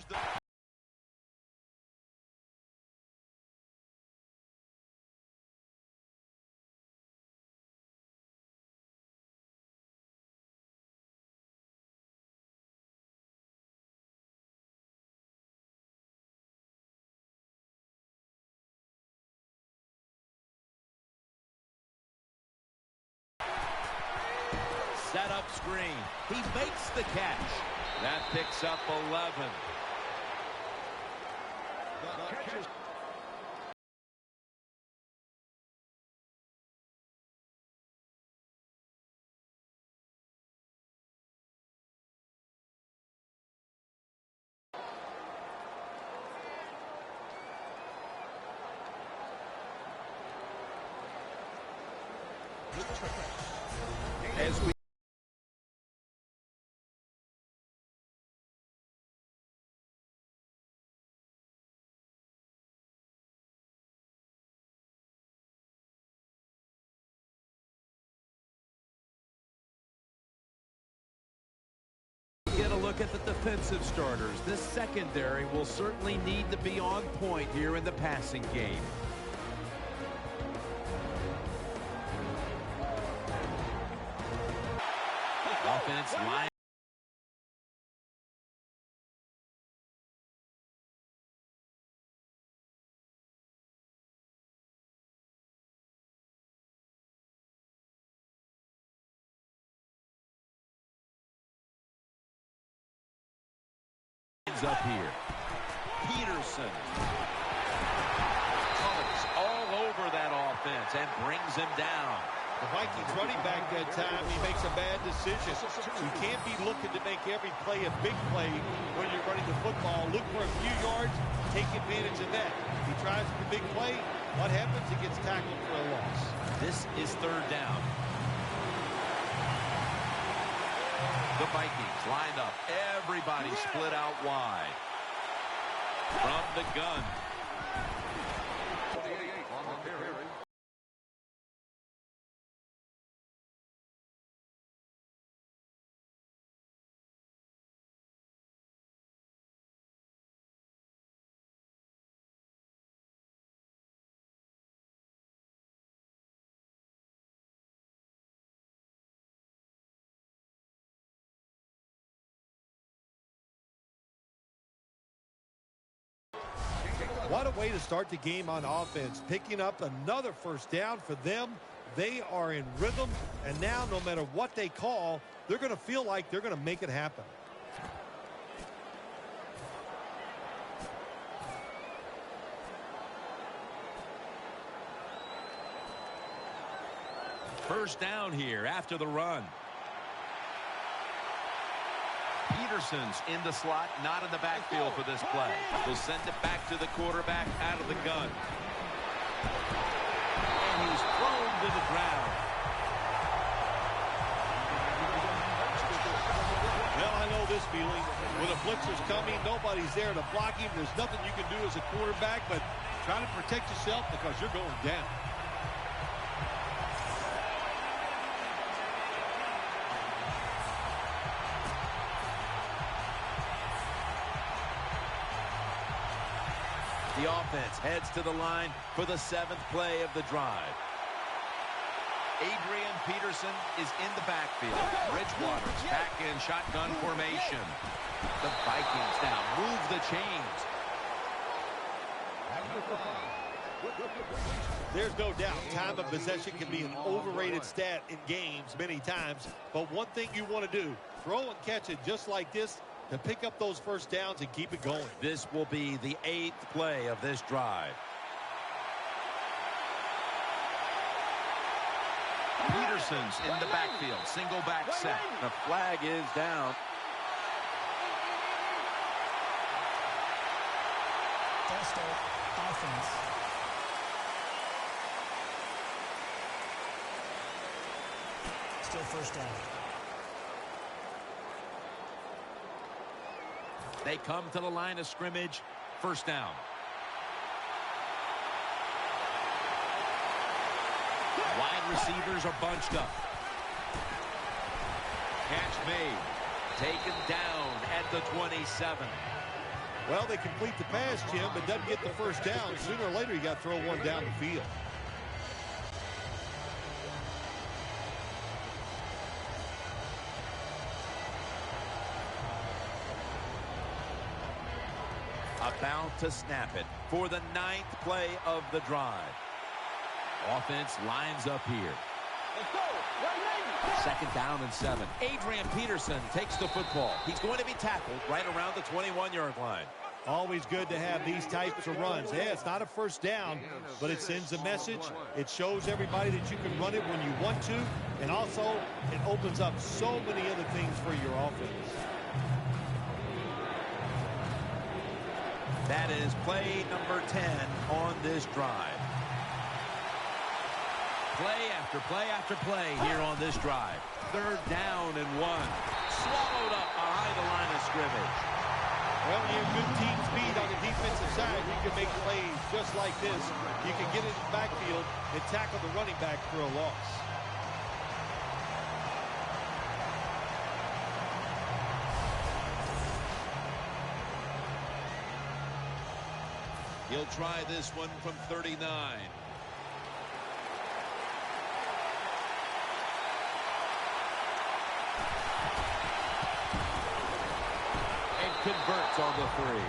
Here's the... Set up screen. He makes the catch. That picks up 11. As we get a look at the defensive starters. This secondary will certainly need to be on point here in the passing game. Offense line. Up here. Peterson. Colors all over that offense and brings him down. The Vikings running back that time, he makes a bad decision. You can't be looking to make every play a big play when you're running the football. Look for a few yards, take advantage of that. He tries the big play. What happens? He gets tackled for a loss. This is third down. The Vikings lined up. Everybody split out wide. From the gun. What a way to start the game on offense. Picking up another first down for them. They are in rhythm, and now no matter what they call, they're going to feel like they're going to make it happen. First down here after the run. Peterson's in the slot, not in the backfield for this play. They'll send it back to the quarterback out of the gun. And he's thrown to the ground. Well, I know this feeling. When a blitzer's coming, nobody's there to block him. There's nothing you can do as a quarterback, but try to protect yourself because you're going down. The offense heads to the line for the 7th play of the drive. Adrian Peterson is in the backfield. Bridgewater's back in shotgun formation. The Vikings now move the chains. There's no doubt time of possession can be an overrated stat in games many times. But one thing you want to do, throw and catch it just like this, to pick up those first downs and keep it going. This will be the 8th play of this drive. Peterson's in the backfield. Single back set. The flag is down. False start. Offense. Still first down. They come to the line of scrimmage. First down. Wide receivers are bunched up. Catch made. Taken down at the 27. Well, they complete the pass, Jim, but doesn't get the first down. Sooner or later, you got to throw one down the field. About to snap it for the 9th play of the drive. Offense lines up here. Let's go. 2nd down and 7. Adrian Peterson takes the football. He's going to be tackled right around the 21-yard line. Always good to have these types of runs. Yeah, it's not a first down, but it sends a message. It shows everybody that you can run it when you want to, and also it opens up so many other things for your offense. That is play number 10 on this drive. Play after play after play here on this drive. 3rd down and 1. Swallowed up behind the line of scrimmage. Well, when you have good team speed on the defensive side, you can make plays just like this. You can get in the backfield and tackle the running back for a loss. He'll try this one from 39. And converts on the 3.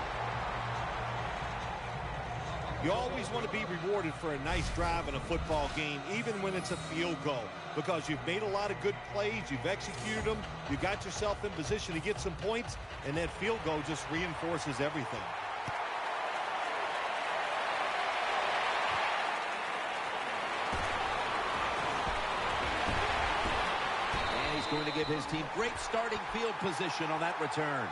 You always want to be rewarded for a nice drive in a football game, even when it's a field goal, because you've made a lot of good plays, you've executed them, you got yourself in position to get some points, and that field goal just reinforces everything. Going to give his team great starting field position on that return.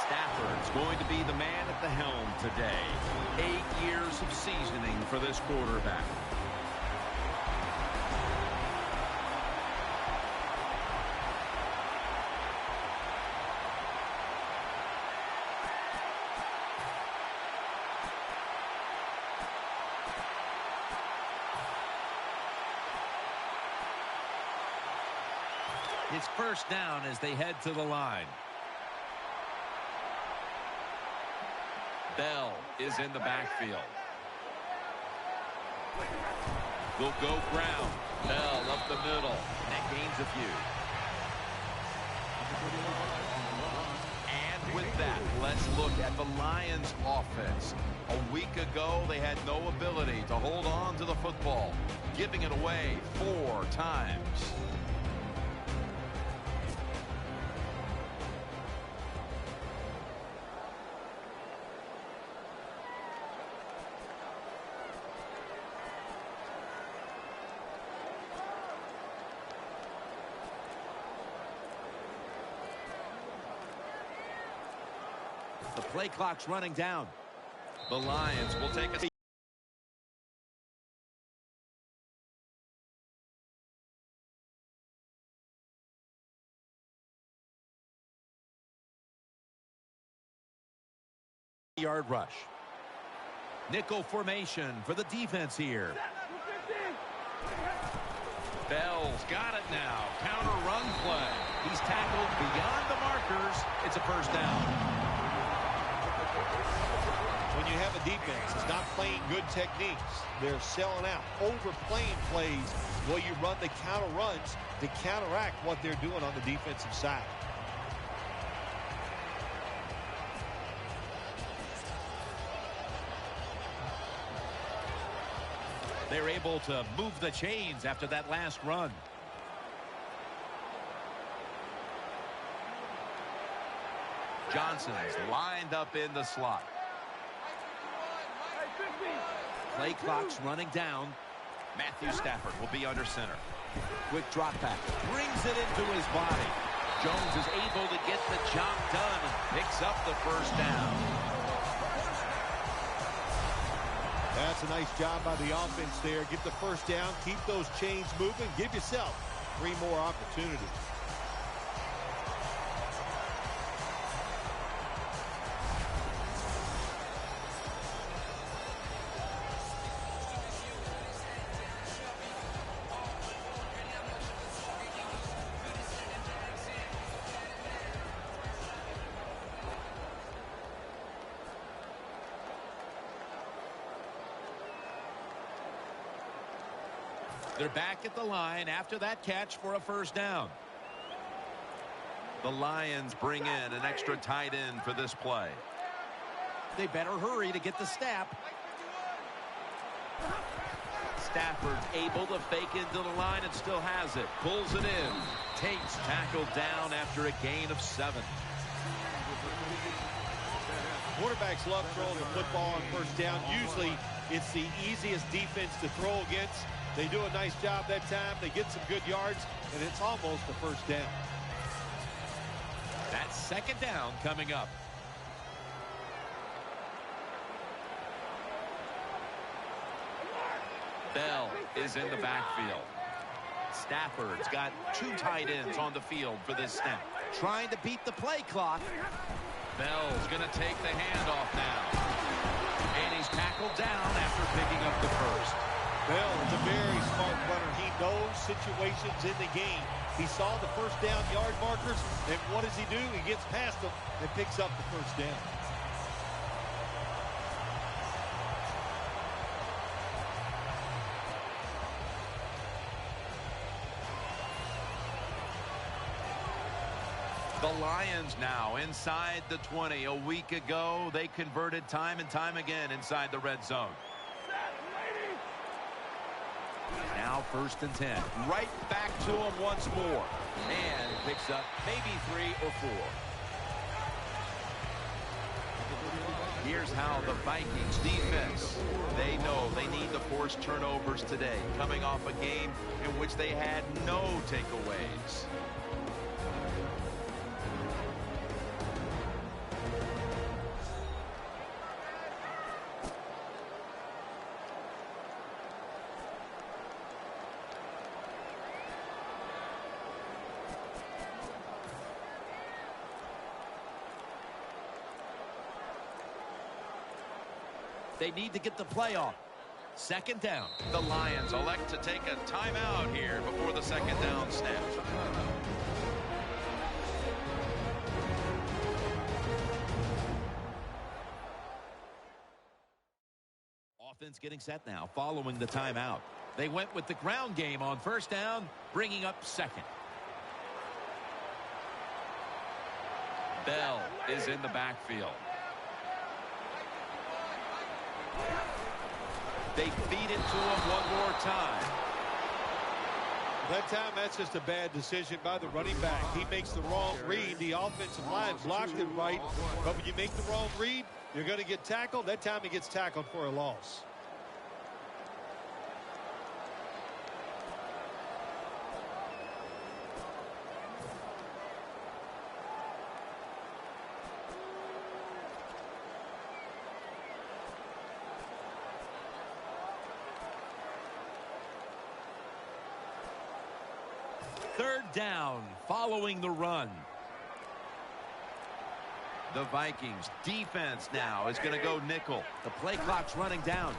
Stafford's going to be the man at the helm today. 8 years of seasoning for this quarterback. It's 1st down as they head to the line. Bell is in the backfield. Will go ground. Bell up the middle. And gains a few. And with that, let's look at the Lions offense. A week ago, they had no ability to hold on to the football, giving it away 4 times. The play clock's running down. The Lions will take a yard rush. Nickel formation for the defense here. Bell's got it now. Counter run play. He's tackled beyond the markers. It's a 1st down. When you have a defense that's not playing good techniques, they're selling out, overplaying plays. Well, you run the counter runs to counteract what they're doing on the defensive side. They're able to move the chains after that last run. Johnson's lined up in the slot. Play clock's running down. Matthew Stafford will be under center. Quick drop back. Brings it into his body. Jones is able to get the job done and picks up the 1st down. That's a nice job by the offense there. Get the 1st down. Keep those chains moving. Give yourself 3 more opportunities. They're back at the line after that catch for a first down. The Lions bring in an extra tight end for this play. They better hurry to get the snap. Stafford able to fake into the line and still has it. Pulls it in. Tate's tackled down after a gain of 7. Quarterbacks love throwing the football on first down. Usually it's the easiest defense to throw against. They do a nice job that time. They get some good yards, and it's almost a first down. That's second down coming up. Bell is in the backfield. Stafford's got 2 tight ends on the field for this snap. Trying to beat the play clock. Bell's going to take the handoff now. And he's tackled down after picking up the first. Bell is a very smart runner. He knows situations in the game. He saw the first down yard markers, and what does he do? He gets past them and picks up the first down. The Lions now inside the 20. A week ago, they converted time and time again inside the red zone. Now 1st and 10. Right back to him once more. And picks up maybe 3 or 4. Here's how the Vikings defense. They know they need to force turnovers today, coming off a game in which they had no takeaways. They need to get the play off. Second down. The Lions elect to take a timeout here before the second down snap. Offense getting set now following the timeout. They went with the ground game on first down, bringing up second. Bell is in the backfield. They feed it to him one more time. That time, that's just a bad decision by the running back. He makes the wrong read. The offensive line blocked it right. But when you make the wrong read, you're going to get tackled. That time he gets tackled for a loss. Third down following the run. The Vikings defense now is going to go nickel. The play clock's running down.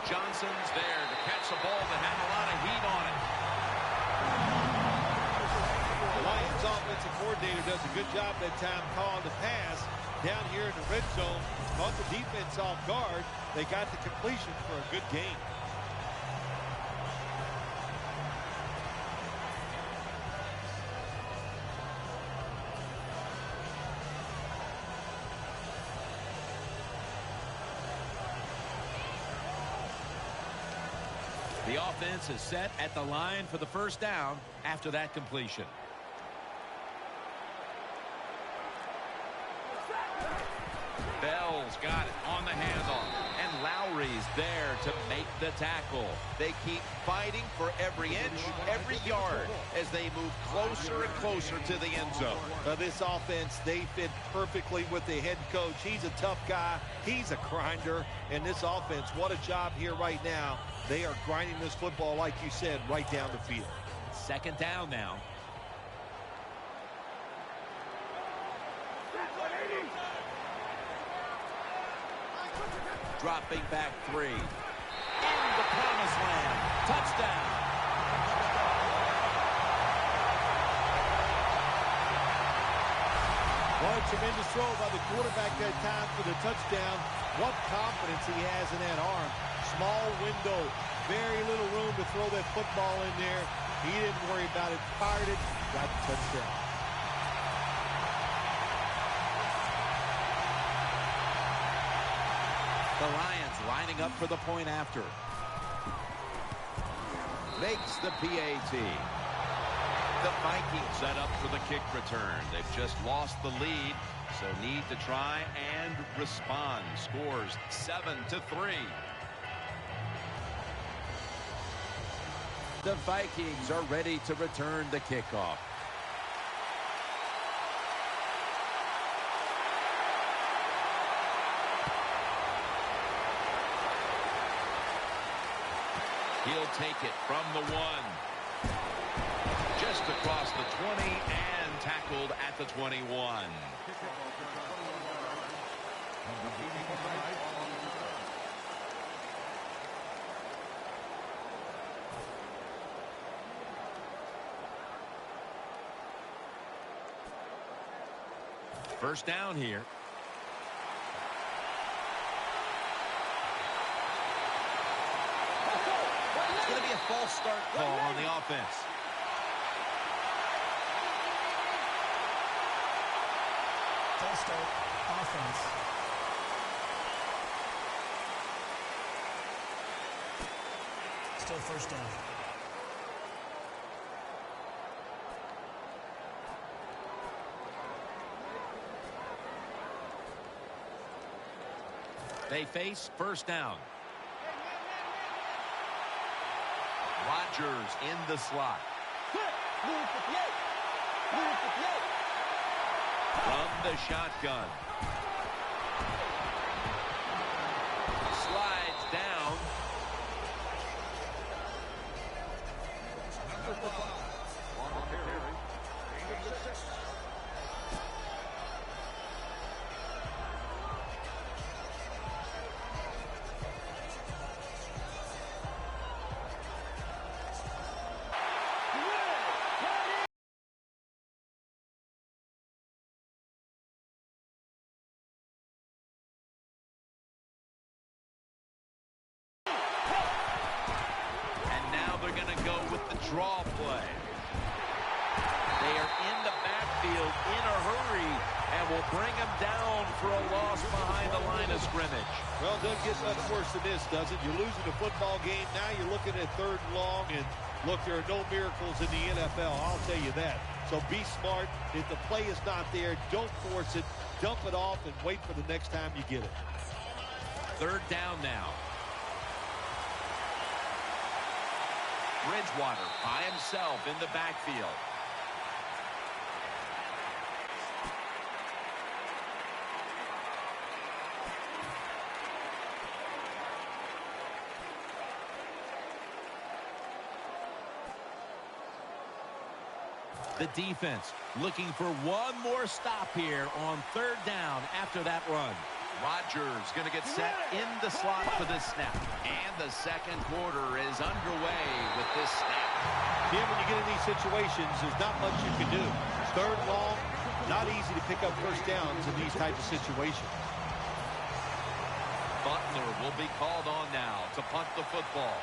Johnson's there to catch the ball that had a lot of heat on it. The Lions offensive coordinator does a good job that time calling the pass down here in the red zone. Caught the defense off guard. They got the completion for a good game. The offense is set at the line for the first down after that completion. Bell's got it on the handoff, and Lowry's there to make the tackle. They keep fighting for every inch, every yard as they move closer and closer to the end zone. This offense, they fit perfectly with the head coach. He's a tough guy. He's a grinder. And this offense, what a job here right now. They are grinding this football, like you said, right down the field. Second down now. Dropping back 3. In the promised land. Touchdown. Well, a tremendous throw by the quarterback that time for the touchdown. What confidence he has in that arm. Small window, Very little room to throw that football in there. He didn't worry about it. Fired it. Got the touchdown. The Lions lining up for the point after. Makes the PAT. The Vikings set up for the kick return. They've just lost the lead, so need to try and respond. Scores 7-3. The Vikings are ready to return the kickoff. He'll take it from the 1. Just across the 20 and tackled at the 21. First down here. It's going to be a false start call on the offense. False start, offense. Still first down. They face first down. Rodgers in the slot. From the shotgun. Slides down. Draw play. They are in the backfield in a hurry and will bring him down for a loss behind the line of scrimmage. Well, it doesn't get much worse than this, does it? You're losing the football game. Now you're looking at 3rd and long, and look, there are no miracles in the NFL. I'll tell you that. So be smart. If the play is not there, don't force it. Dump it off and wait for the next time you get it. 3rd down now. Bridgewater by himself in the backfield. The defense looking for one more stop here on 3rd down after that run. Rodgers going to get set in the slot for this snap. And the second quarter is underway with this snap. Jim, when you get in these situations, there's not much you can do. 3rd long, not easy to pick up first downs in these types of situations. Butler will be called on now to punt the football.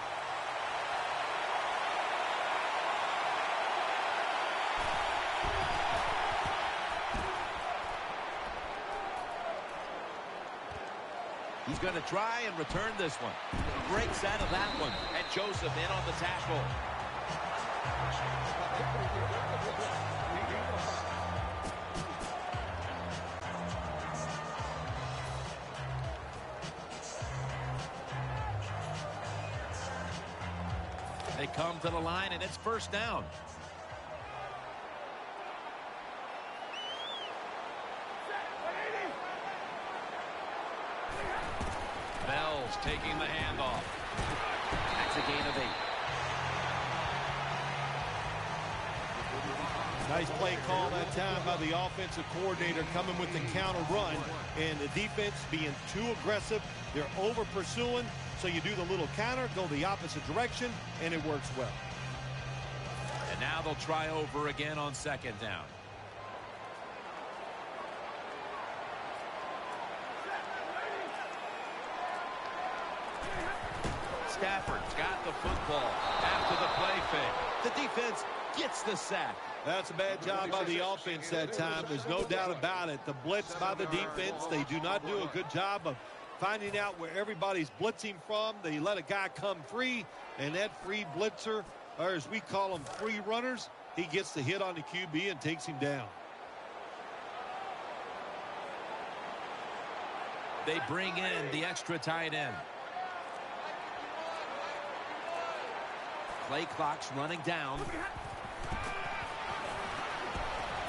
He's going to try and return this one. Breaks out of that one. And Joseph in on the tackle. They come to the line, and it's first down. Bell's taking the handoff. That's a gain of 8. Nice play call that time by the offensive coordinator, coming with the counter run, and the defense being too aggressive. They're over pursuing, so you do the little counter, go the opposite direction, and it works well. And now they'll try over again on 2nd down. Stafford's got the defense gets the sack. That's a bad job by the offense that time. There's no doubt about it. The blitz by the defense, they do not do a good job of finding out where everybody's blitzing from. They let a guy come free, and that free blitzer, or as we call them, free runners, he gets the hit on the QB and takes him down. They bring in the extra tight end. Play clock's running down.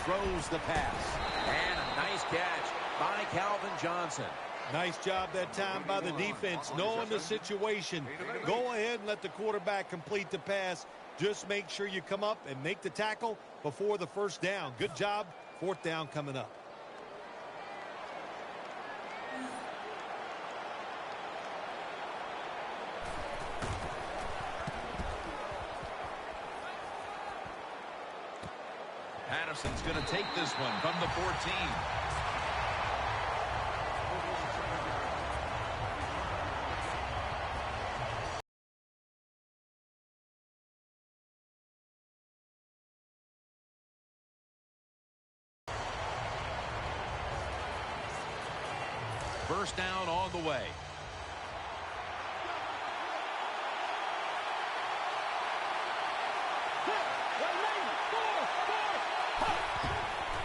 Throws the pass. And a nice catch by Calvin Johnson. Nice job that time by the defense, knowing the situation. Go ahead and let the quarterback complete the pass. Just make sure you come up and make the tackle before the first down. Good job. Fourth down coming up. Patterson's going to take this one from the 14. First down on the way.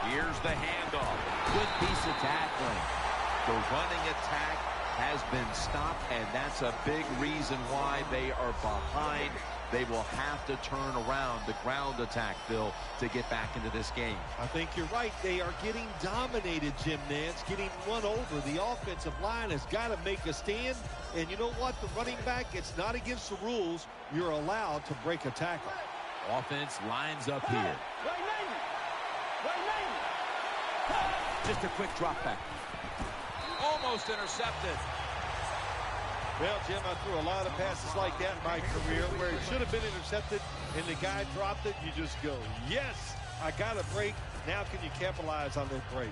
Here's the handoff. Good piece of tackling. The running attack has been stopped, and that's a big reason why they are behind. They will have to turn around the ground attack, Phil, to get back into this game. I think you're right. They are getting dominated, Jim Nantz, getting run over. The offensive line has got to make a stand. And you know what? The running back, it's not against the rules. You're allowed to break a tackle. Offense lines up here. Just a quick drop back. Almost intercepted. Well, Jim, I threw a lot of passes like that in my career where it should have been intercepted and the guy dropped it. You just go, yes, I got a break. Now can you capitalize on that break?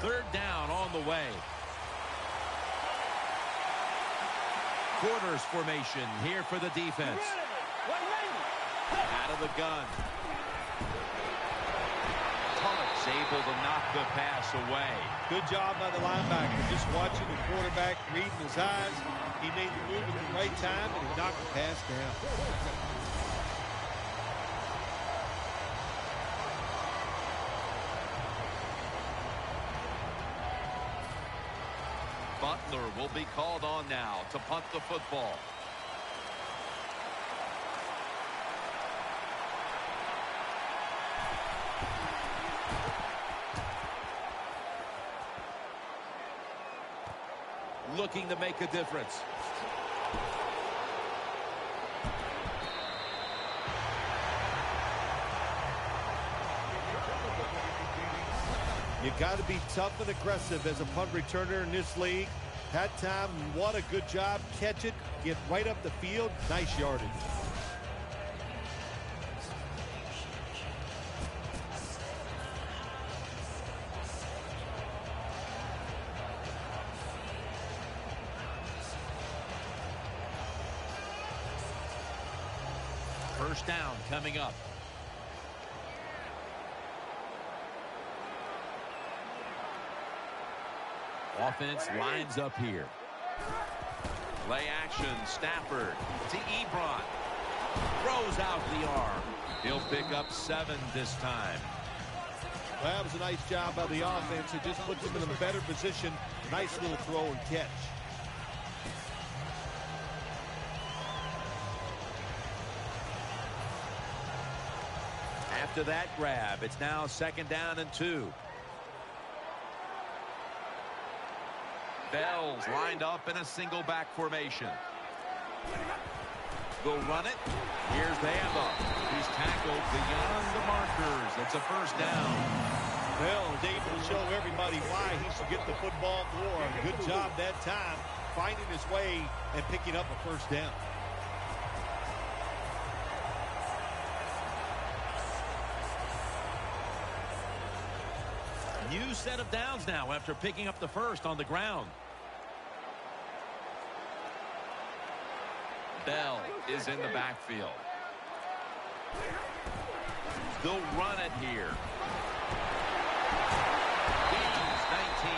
Third down on the way. Quarters formation here for the defense. Out of the gun. Tunnels able to knock the pass away. Good job by the linebacker. Just watching the quarterback, reading his eyes. He made the move at the right time, and he knocked the pass down. Butler will be called on now to punt the football. Looking to make a difference. You got to be tough and aggressive as a punt returner in this league. That time, what a good job. Catch it, get right up the field. Nice yardage. First down coming up. Offense lines up here. Play action. Stafford to Ebron. Throws out the arm. He'll pick up 7 this time. Well, that was a nice job by the offense. It just puts them in a better position. Nice little throw and catch. After that grab, it's now 2nd down and 2. Bell's lined up in a single back formation. They'll run it. Here's the handoff. He's tackled beyond the markers. It's a first down. Bell is able to show everybody why he should get the football more. Good job that time, finding his way and picking up a first down. New set of downs now after picking up the first on the ground. Bell is in the backfield. They'll run it here. Gains 19.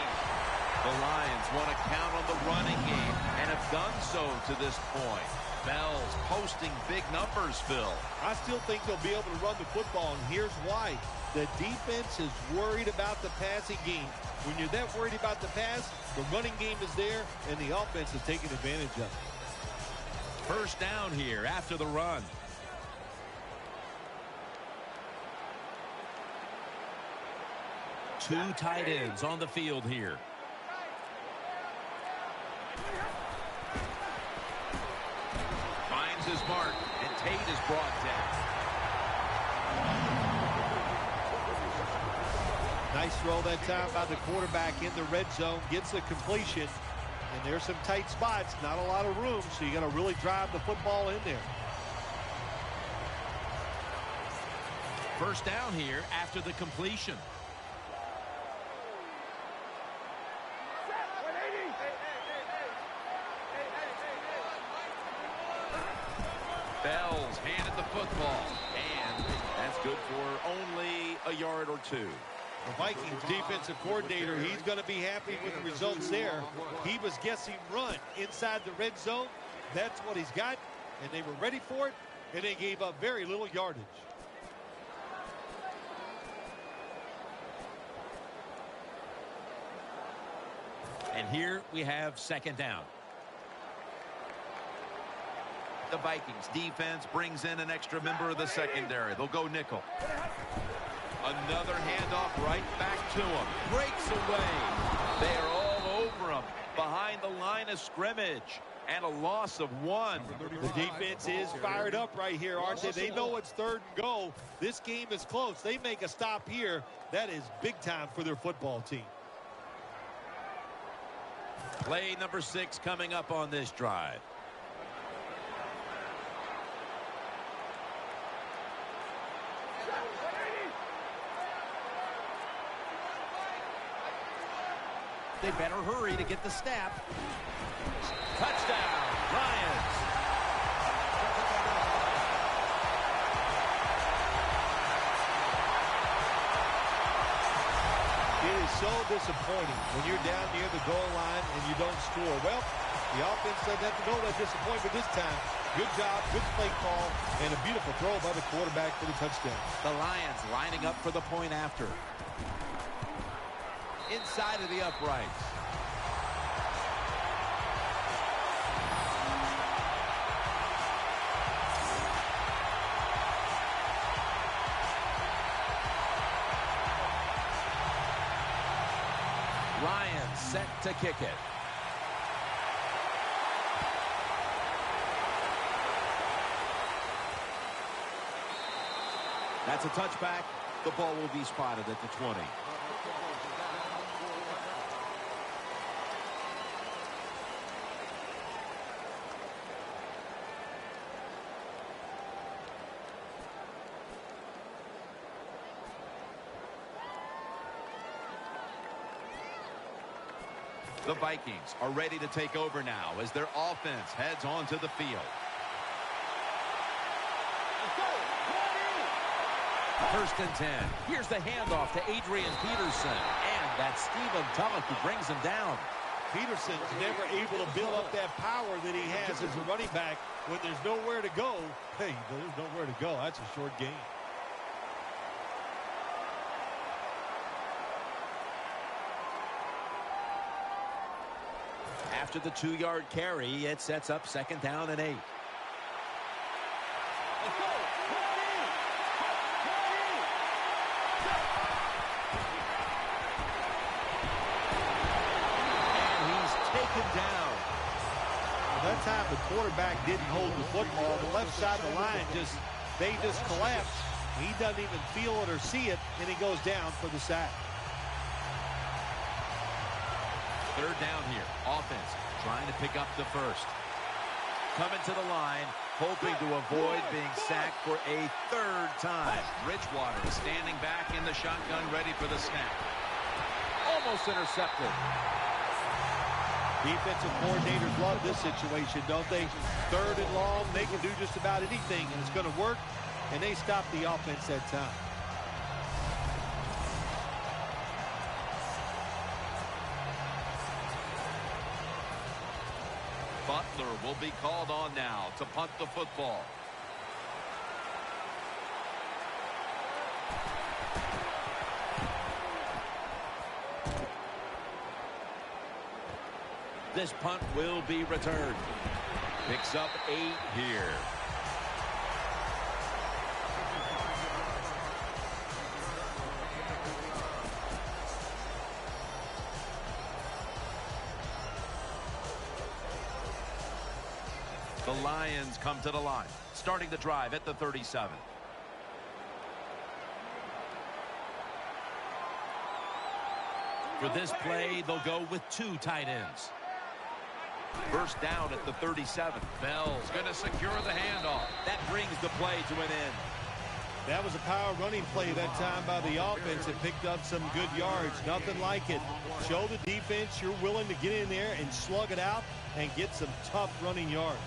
The Lions want to count on the running game and have done so to this point. Bell's posting big numbers, Phil. I still think they'll be able to run the football, and here's why. The defense is worried about the passing game. When you're that worried about the pass, the running game is there, and the offense is taking advantage of it. First down here after the run. Two tight ends on the field here. Finds his mark, and Tate is brought down. Nice throw that time by the quarterback in the red zone. Gets a completion, and there's some tight spots. Not a lot of room, so you got to really drive the football in there. First down here after the completion. Bell's handed the football, and that's good for only a yard or two. The Vikings defensive coordinator, he's going to be happy with the results there. He was guessing run inside the red zone. That's what he's got, and they were ready for it, and they gave up very little yardage. And here we have second down. The Vikings defense brings in an extra member of the secondary. They'll go nickel. Another handoff right back to him. Breaks away. They are all over him behind the line of scrimmage. And a loss of one. The defense is fired up right here, aren't they? They know it's third and goal. This game is close. They make a stop here. That is big time for their football team. Play number 6 coming up on this drive. They better hurry to get the snap. Touchdown, Lions. It is so disappointing when you're down near the goal line and you don't score. Well, the offense doesn't have to know that disappointment this time. Good job, good play call, and a beautiful throw by the quarterback for the touchdown. The Lions lining up for the point after. Inside of the uprights. Ryan set to kick it. That's a touchback. The ball will be spotted at the 20. The Vikings are ready to take over now as their offense heads onto the field. First and 10. Here's the handoff to Adrian Peterson. And that's Stephen Tulloch who brings him down. Peterson's never able to build up that power that he has as a running back when there's nowhere to go. Hey, there's nowhere to go. That's a short game. After the 2-yard carry, it sets up second down and 8. And he's taken down. Well, that time the quarterback didn't hold the football. The left side of the line they just collapsed. He doesn't even feel it or see it, and he goes down for the sack. Third down here. Offense trying to pick up the first. Coming to the line, hoping to avoid being sacked for a third time. Bridgewater standing back in the shotgun, ready for the snap. Almost intercepted. Defensive coordinators love this situation, don't they? Third and long, they can do just about anything, and it's going to work, and they stop the offense that time. Butler will be called on now to punt the football. This punt will be returned. Picks up 8 here. The Lions come to the line, starting the drive at the 37. For this play, they'll go with 2 tight ends. First down at the 37. Bell's going to secure the handoff. That brings the play to an end. That was a power running play that time by the offense. It picked up some good yards. Nothing like it. Show the defense you're willing to get in there and slug it out and get some tough running yards.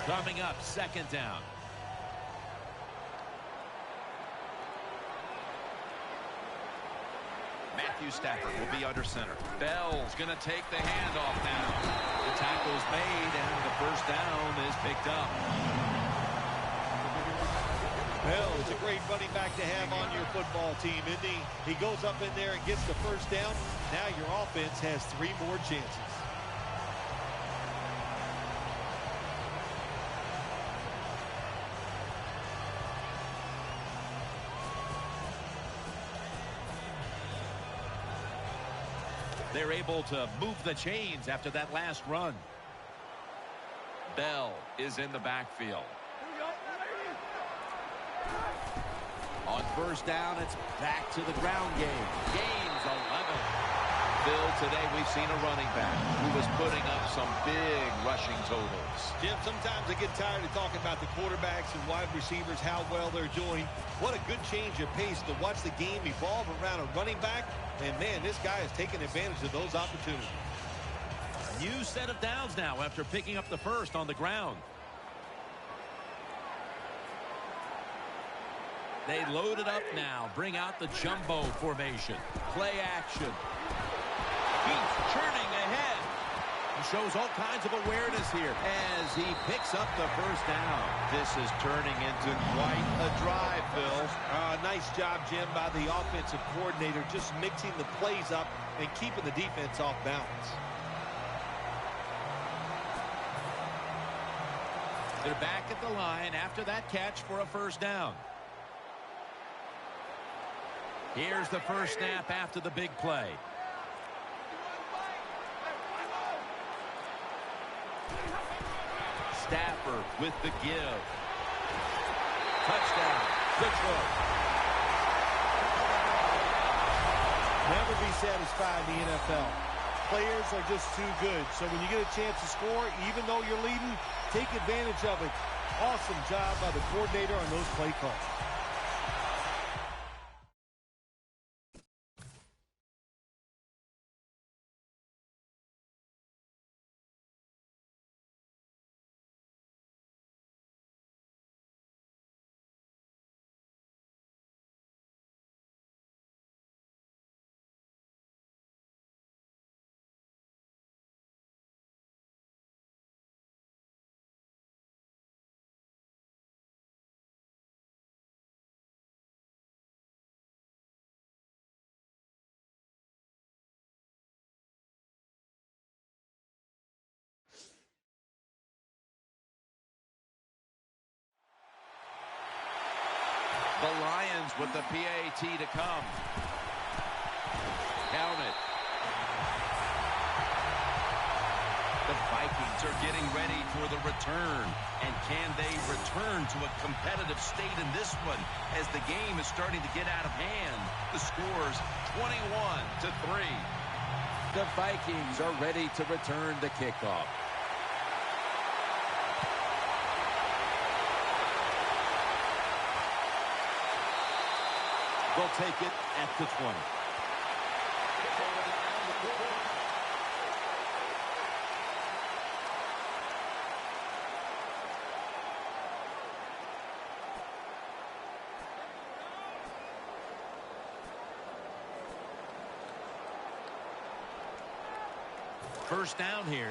Coming up, second down. Matthew Stafford will be under center. Bell's going to take the handoff now. The tackle's made, and the first down is picked up. Bell is a great running back to have on your football team, isn't he? He goes up in there and gets the first down. Now your offense has 3 more chances. They're able to move the chains after that last run. Bell is in the backfield. On first down, it's back to the ground game. Game's 11. Phil, today we've seen a running back who was putting up some big rushing totals. Jim, sometimes I get tired of talking about the quarterbacks and wide receivers, how well they're doing. What a good change of pace to watch the game evolve around a running back. And, man, this guy is taking advantage of those opportunities. New set of downs now after picking up the first on the ground. They load it up now. Bring out the jumbo formation. Play action. He's churning ahead. He shows all kinds of awareness here as he picks up the first down. This is turning into quite a drive, Phil. Nice job, Jim, by the offensive coordinator, just mixing the plays up and keeping the defense off balance. They're back at the line after that catch for a first down. Here's the first snap after the big play. Stafford with the give. Touchdown, Detroit. Never be satisfied in the NFL. Players are just too good. So when you get a chance to score, even though you're leading, take advantage of it. Awesome job by the coordinator on those play calls. The Lions with the PAT to come. Count it. The Vikings are getting ready for the return. And can they return to a competitive state in this one as the game is starting to get out of hand? The score's 21-3. The Vikings are ready to return the kickoff. They'll take it at the 20. first down here.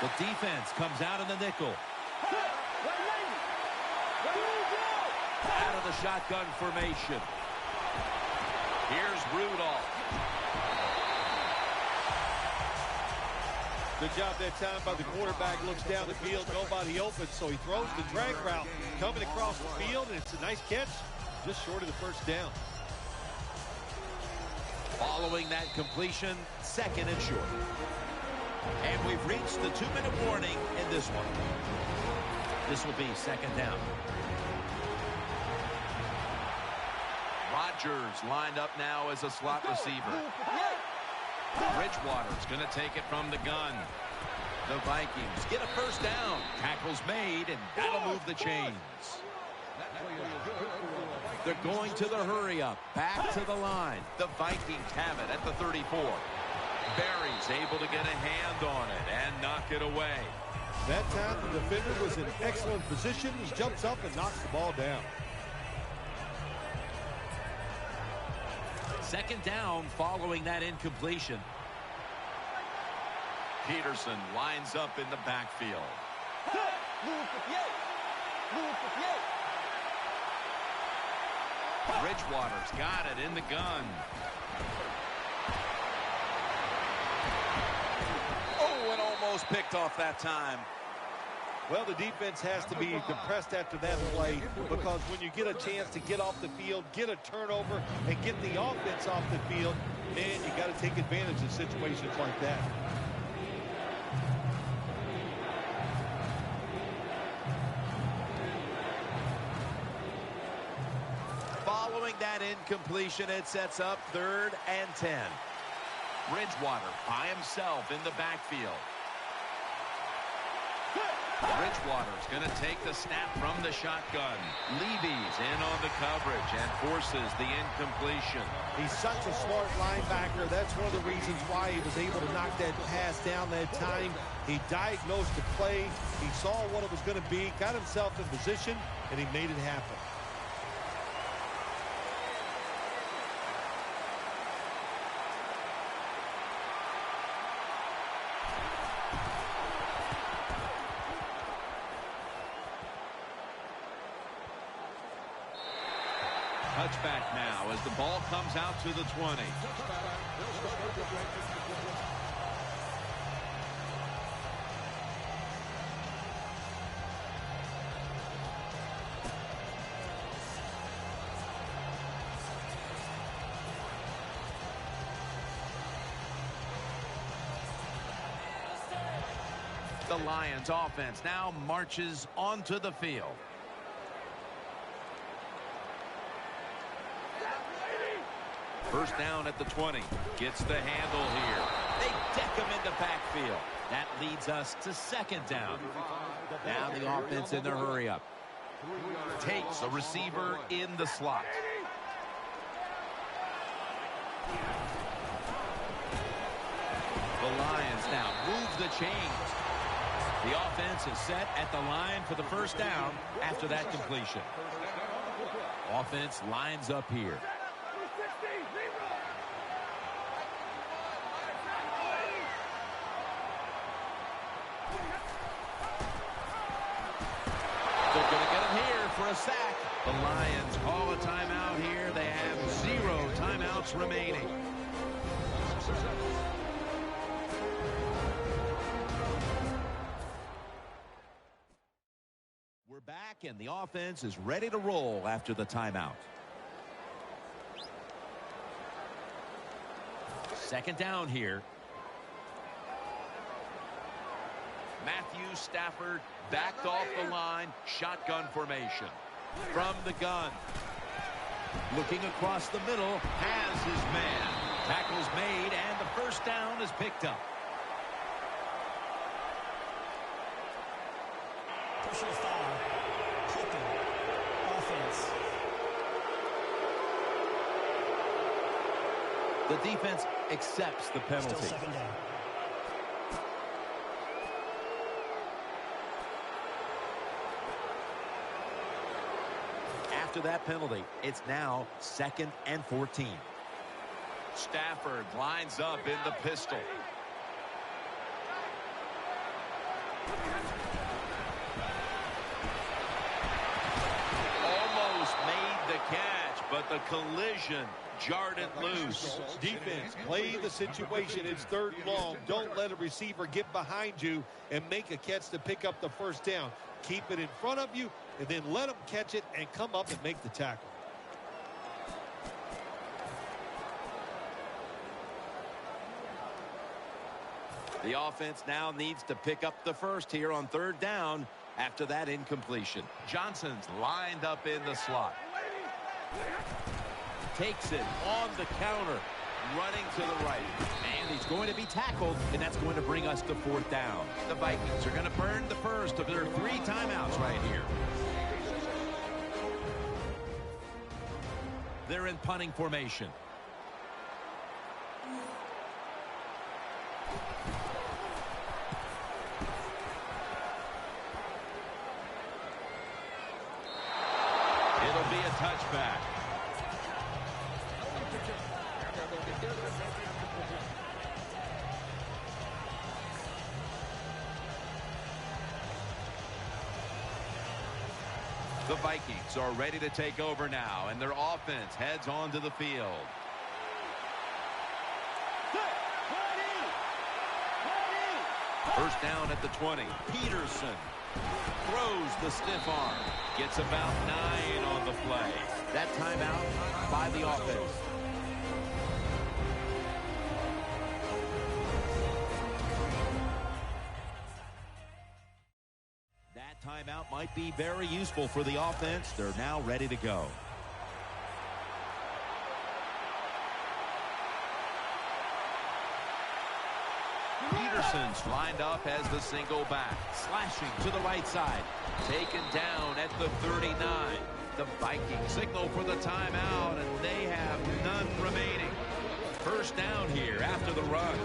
The defense comes out in the nickel. Out of the shotgun formation. Here's Rudolph. Good job that time by the quarterback. Looks down the field, nobody open, so he throws the drag route coming across the field, and it's a nice catch, just short of the first down. Following that completion, second and short. And we've reached the 2-minute warning in this one. This will be second down. Rodgers lined up now as a slot receiver. Bridgewater's going to take it from the gun. The Vikings get a first down. Tackle's made, and that'll move the chains. They're going to the hurry-up. Back to the line. The Vikings have it at the 34. Barry's able to get a hand on it and knock it away. That time the defender was in excellent position. He jumps up and knocks the ball down. Second down following that incompletion. Peterson lines up in the backfield. Bridgewater's got it in the gun. Oh, and almost picked off that time. Well, the defense has to be depressed after that play, because when you get a chance to get off the field, get a turnover, and get the offense off the field, man, you got to take advantage of situations like that. Following that incompletion, it sets up 3rd and 10. Bridgewater by himself in the backfield. Bridgewater's going to take the snap from the shotgun. Levy's in on the coverage and forces the incompletion. He's such a smart linebacker. That's one of the reasons why he was able to knock that pass down that time. He diagnosed the play. He saw what it was going to be, got himself in position, and he made it happen. Touchback now as the ball comes out to the 20. The Lions offense now marches onto the field. First down at the 20. Gets the handle here. They deck him into backfield. That leads us to second down. Now the offense in the hurry-up. Takes a receiver in the slot. The Lions now move the chains. The offense is set at the line for the first down after that completion. Offense lines up here. They're going to get him here for a sack. The Lions call a timeout here. They have 0 timeouts remaining. We're back, and the offense is ready to roll after the timeout. Second down here. Matthew Stafford backed off the line. Shotgun formation. From the gun. Looking across the middle. Has his man. Tackle's made, and the first down is picked up. Personal foul. Clipping. Offense. The defense accepts the penalty. Still second down. After that penalty, it's now 2nd and 14. Stafford lines up in the pistol. Almost made the catch, but the collision jarred it loose. Defense, play the situation. It's 3rd and long. Don't let a receiver get behind you and make a catch to pick up the first down. Keep it in front of you, and then let them catch it and come up and make the tackle. The offense now needs to pick up the first here on 3rd down after that incompletion. Johnson's lined up in the slot. Takes it on the counter, running to the right. And he's going to be tackled, and that's going to bring us to 4th down. The Vikings are going to burn the first of their 3 timeouts right here. They're in punting formation. It'll be a touchback. The Vikings are ready to take over now, and their offense heads onto the field. First down at the 20. Peterson throws the stiff arm. Gets about 9 on the play. That timeout by the offense. That timeout might be very useful for the offense. They're now ready to go. Peterson's lined up as the single back. Slashing to the right side. Taken down at the 39. The Vikings signal for the timeout, and they have none remaining. First down here after the run.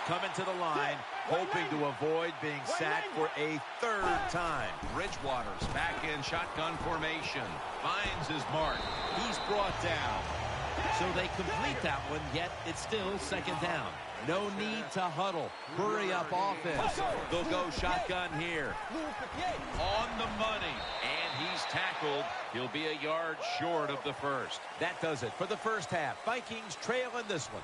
Coming to the line, hoping to avoid being sacked for a 3rd time. Bridgewater's back in shotgun formation. Finds his mark. He's brought down. So they complete that one, yet it's still 2nd down. No need to huddle. Hurry up offense. They'll go shotgun here. On the money. And he's tackled. He'll be a yard short of the first. That does it for the first half. Vikings trail in this one.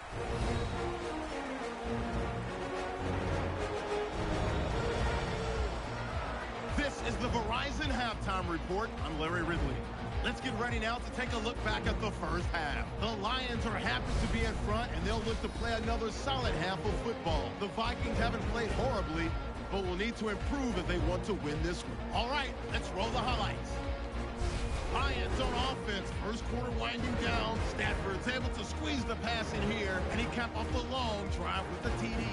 This is the Verizon Halftime Report. I'm Larry Ridley. Let's get ready now to take a look back at the first half. The Lions are happy to be in front, and they'll look to play another solid half of football. The Vikings haven't played horribly, but will need to improve if they want to win this one. All right, let's roll the highlights. Lions on offense. First quarter winding down. Stafford's able to squeeze the pass in here, and he capped off the long drive with the TD.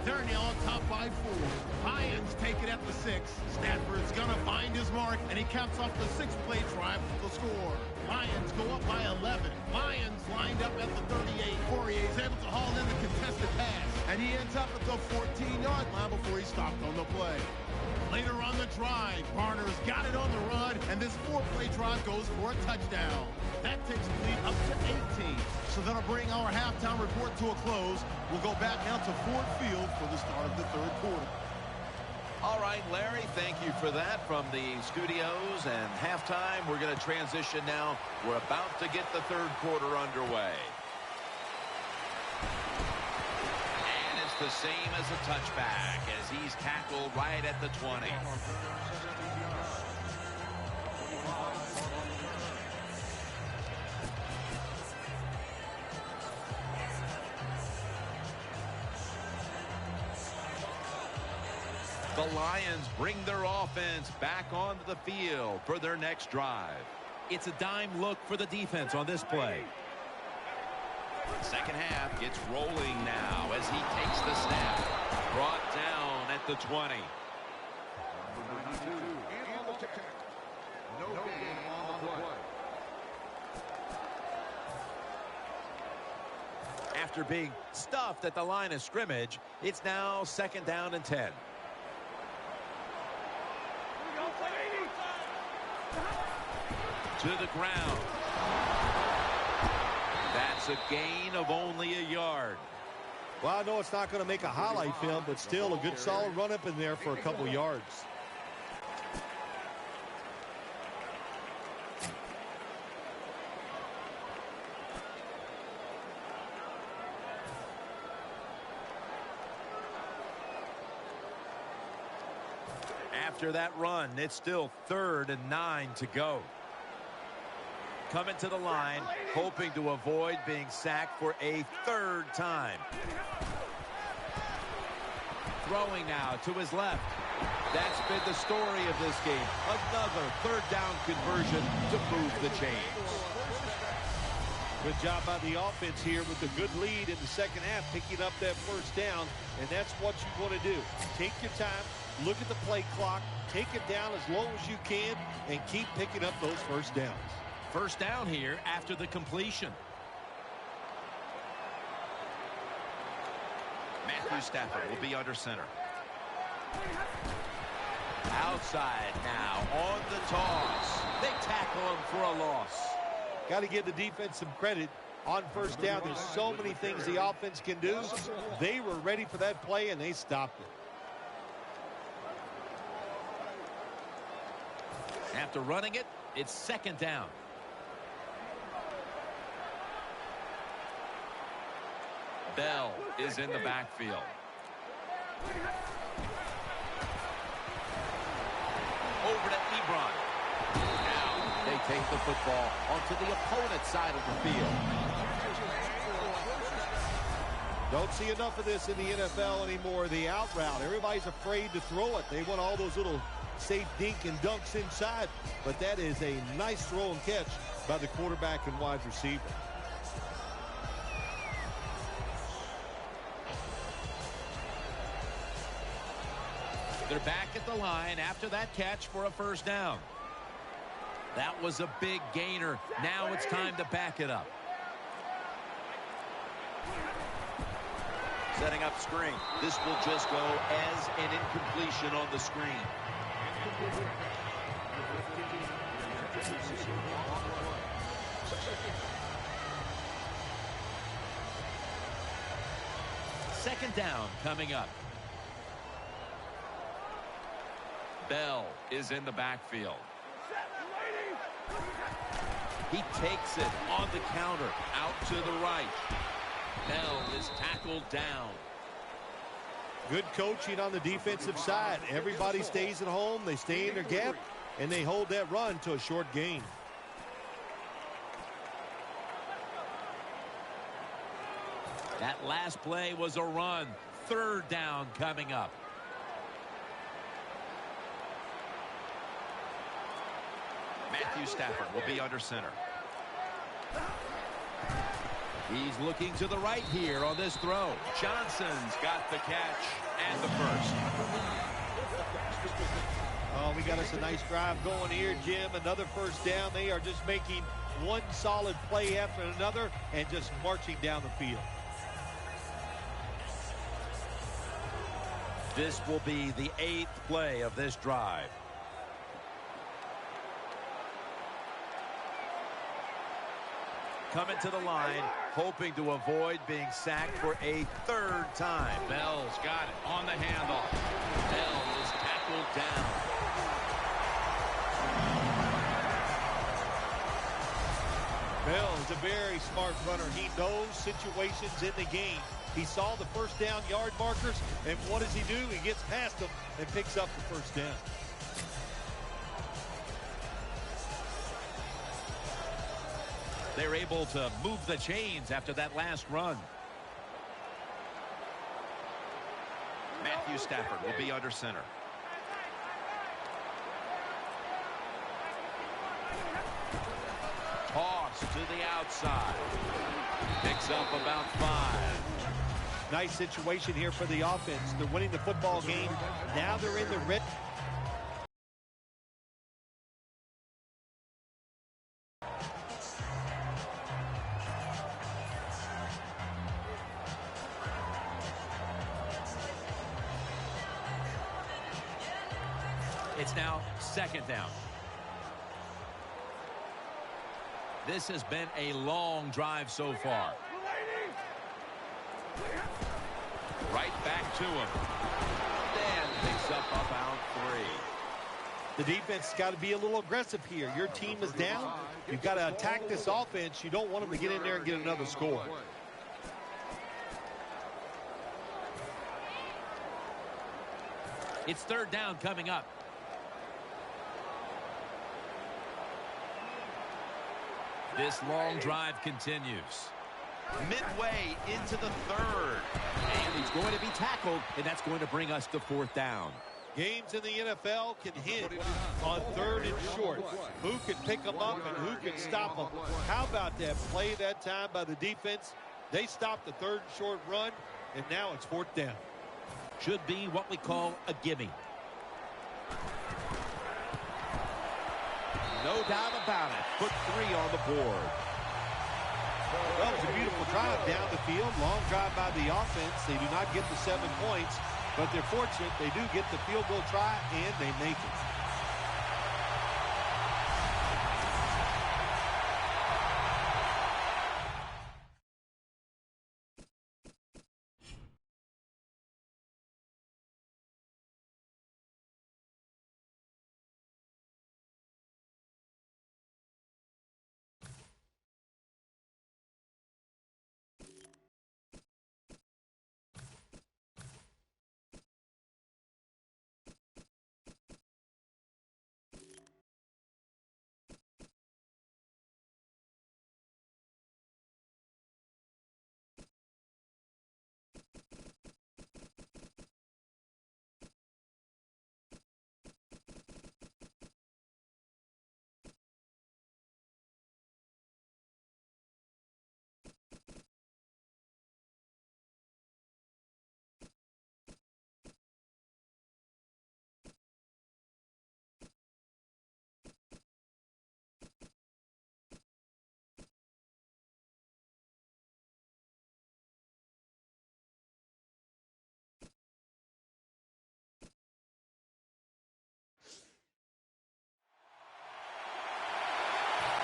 They're now on top by 4. Lions take it at the 6. Stafford's gonna find his mark, and he caps off the 6-play drive with the score. Lions go up by 11. Lions lined up at the 38. Poirier's able to haul in the contested pass, and he ends up at the 14-yard line before he stopped on the play. Later on the drive, Barner's got it on the run, and this 4-play drive goes for a touchdown. That takes the lead up to 18. So that'll bring our halftime report to a close. We'll go back now to Ford Field for the start of the 3rd quarter. All right, Larry, thank you for that from the studios. And halftime, we're going to transition now. We're about to get the 3rd quarter underway. The same as a touchback as he's tackled right at the 20. The Lions bring their offense back onto the field for their next drive. It's a dime look for the defense on this play. Second half gets rolling now as he takes the snap. Brought down at the 20. After being stuffed at the line of scrimmage, it's now 2nd down and 10. To the ground. That's a gain of only a yard. Well, I know it's not going to make a highlight film, but still a good solid run up in there for a couple yards. After that run, it's still 3rd and 9 to go. Coming to the line, hoping to avoid being sacked for a 3rd time. Throwing now to his left. That's been the story of this game. Another 3rd down conversion to move the chains. Good job by the offense here with a good lead in the second half, picking up that 1st down, and that's what you want to do. Take your time, look at the play clock, take it down as low as you can, and keep picking up those 1st downs. 1st down here after the completion. Matthew Stafford will be under center. Outside now on the toss. They tackle him for a loss. Got to give the defense some credit on 1st down. There's so many things the offense can do. They were ready for that play, and they stopped it. After running it, it's 2nd down. Bell is in the backfield. Over to Ebron. Now they take the football onto the opponent's side of the field. Don't see enough of this in the NFL anymore. The out route. Everybody's afraid to throw it. They want all those little safe dink and dunks inside. But that is a nice throw and catch by the quarterback and wide receiver. They're back at the line after that catch for a 1st down. That was a big gainer. Now it's time to back it up. Setting up screen. This will just go as an incompletion on the screen. Second down coming up. Bell is in the backfield. He takes it on the counter out to the right. Bell is tackled down. Good coaching on the defensive side. Everybody stays at home. They stay in their gap, and they hold that run to a short gain. That last play was a run. 3rd down coming up. Matthew Stafford will be under center. He's looking to the right here on this throw. Johnson's got the catch and the 1st. Oh, we got us a nice drive going here, Jim. Another 1st down. They are just making one solid play after another and just marching down the field. This will be the 8th play of this drive. Coming to the line, hoping to avoid being sacked for a 3rd time. Bell's got it on the handoff. Bell is tackled down. Bell is a very smart runner. He knows situations in the game. He saw the 1st down yard markers, and what does he do? He gets past them and picks up the 1st down. They're able to move the chains after that last run. Matthew Stafford will be under center. Toss to the outside. Picks up about 5. Nice situation here for the offense. They're winning the football game. Now they're in the red. It's now 2nd down. This has been a long drive so far. Right back to him. And picks up about 3. The defense has got to be a little aggressive here. Your team is down. You've got to attack this offense. You don't want them to get in there and get another score. It's 3rd down coming up. This long drive continues. Midway into the 3rd. And he's going to be tackled, and that's going to bring us to 4th down. Games in the NFL can hit on 3rd and short. Who can pick them up and who can stop them? How about that play that time by the defense? They stopped the 3rd and short run, and now it's 4th down. Should be what we call a gimme. No doubt about it. Put 3 on the board. Well, it was a beautiful drive down the field. Long drive by the offense. They do not get the 7 points, but they're fortunate. They do get the field goal try, and they make it.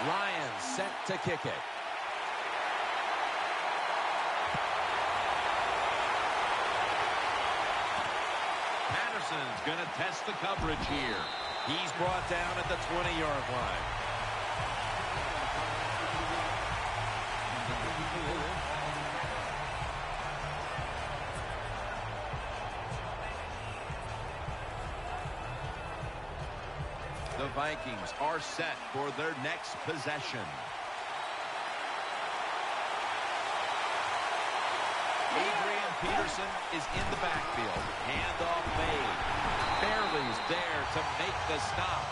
Lions set to kick it. Patterson's going to test the coverage here. He's brought down at the 20-yard line. The Vikings are set for their next possession. Adrian Peterson is in the backfield. Handoff made. Fairley's there to make the stop.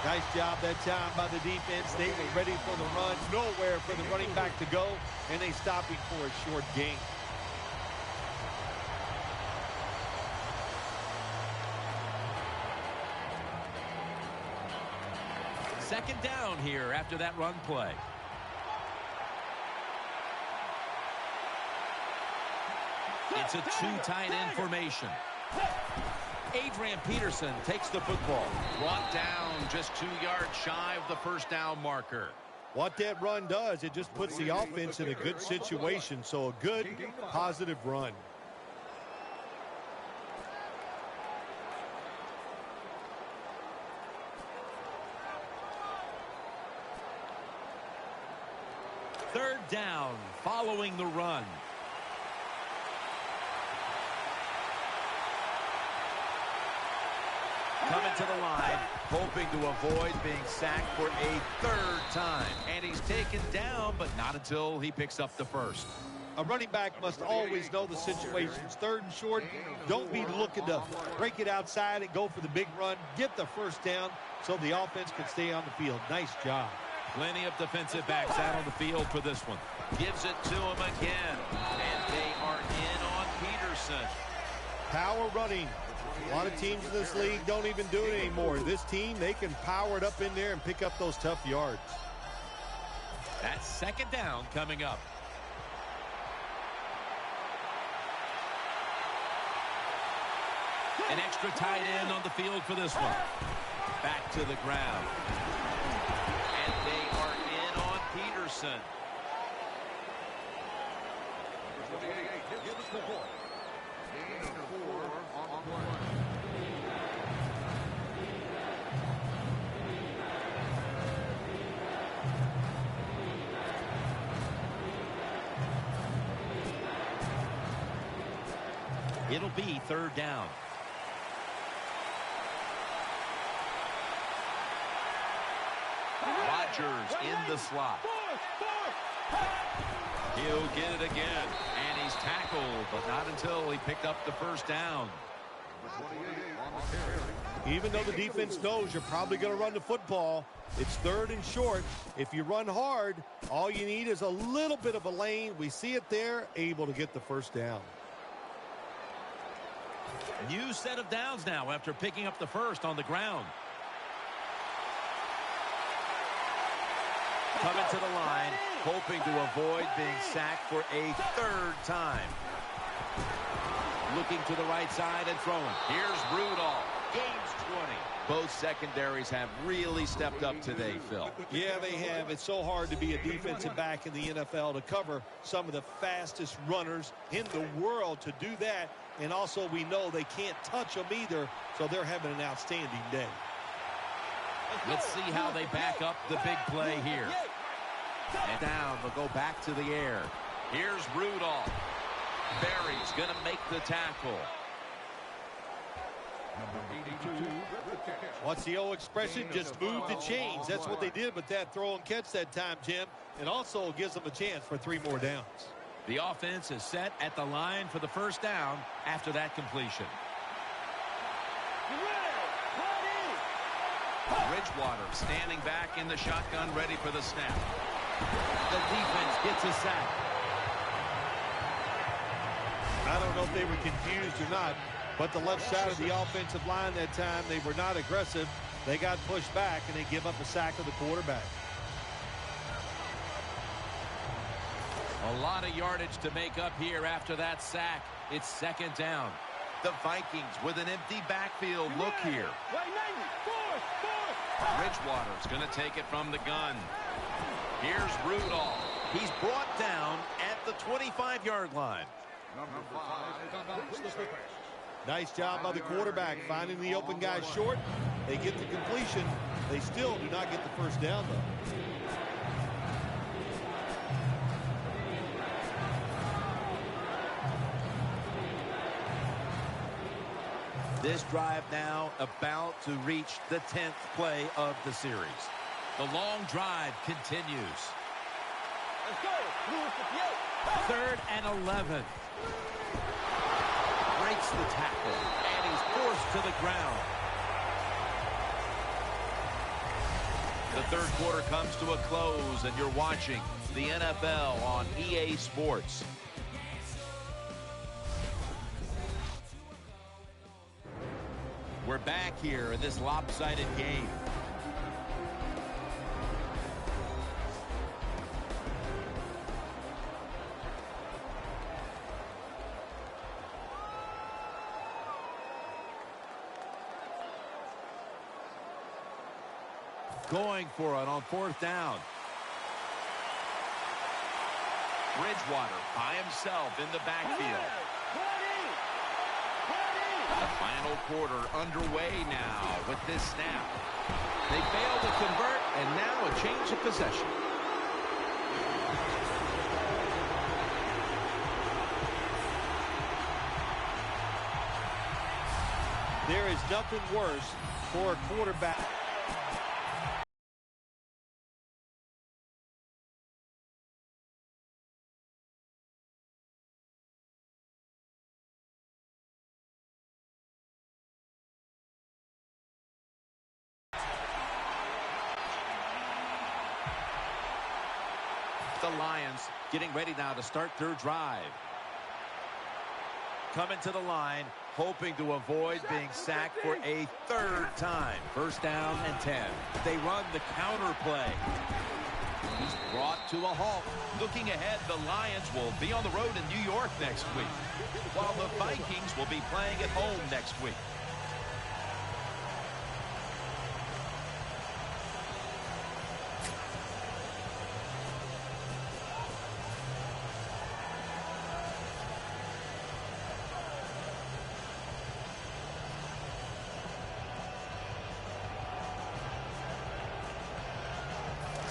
Nice job that time by the defense. They were ready for the run. Nowhere for the running back to go, and they stopped him for a short gain. Second down here after that run play. It's a 2 tight end formation. Adrian Peterson takes the football. Brought down just 2 yards shy of the first down marker. What that run does, it just puts the offense in a good situation. So a good, positive run. Third down following the run. Coming to the line, hoping to avoid being sacked for a 3rd time. And he's taken down, but not until he picks up the first. A running back must always know the situations. 3rd and short, don't be looking to break it outside and go for the big run. Get the first down so the offense can stay on the field. Nice job. Plenty of defensive backs out on the field for this one. Gives it to him again. And they are in on Peterson. Power running. A lot of teams in this league don't even do it anymore. This team, they can power it up in there and pick up those tough yards. That's second down coming up. An extra tight end on the field for this one. Back to the ground. And they are in on Anderson. It'll be third down. Rodgers in the slot. He'll get it again. And he's tackled, but not until he picked up the first down. Even though the defense knows you're probably going to run the football, it's third and short. If you run hard, all you need is a little bit of a lane. We see it there, able to get the first down. New set of downs now after picking up the first on the ground. Coming to the line, hoping to avoid being sacked for a third time. Looking to the right side and throwing. Here's Rudolph. Gains 20. Both secondaries have really stepped up today, Phil. Yeah, they have. It's so hard to be a defensive back in the NFL to cover some of the fastest runners in the world to do that. And also we know they can't touch them either, so they're having an outstanding day. Let's see how they back up the big play here. And down, they'll go back to the air. Here's Rudolph. Berry's going to make the tackle. What's the old expression? Just move the chains. That's what they did with that throw and catch that time, Jim. And also gives them a chance for 3 more downs. The offense is set at the line for the first down after that completion. Bridgewater standing back in the shotgun, ready for the snap. The defense gets a sack. I don't know if they were confused or not, but the left side of the offensive line that time, they were not aggressive. They got pushed back, and they give up a sack of the quarterback. A lot of yardage to make up here after that sack. It's second down. The Vikings with an empty backfield look here. Bridgewater's going to take it from the gun. Here's Rudolph. He's brought down at the 25-yard line. Nice job by the quarterback finding the open guy short. They get the completion. They still do not get the first down, though. This drive now about to reach the 10th play of the series. The long drive continues. Let's go. 3rd and 11. Breaks the tackle, and he's forced to the ground. The third quarter comes to a close, and you're watching the NFL on EA Sports. We're back here in this lopsided game. Going for it on 4th down. Bridgewater by himself in the backfield. The final quarter underway now with this snap. They fail to convert, and now a change of possession. There is nothing worse for a quarterback. The Lions getting ready now to start their drive. Coming to the line, hoping to avoid being sacked for a 3rd time. 1st down and 10. They run the counter play. He's brought to a halt. Looking ahead, the Lions will be on the road in New York next week, while the Vikings will be playing at home next week.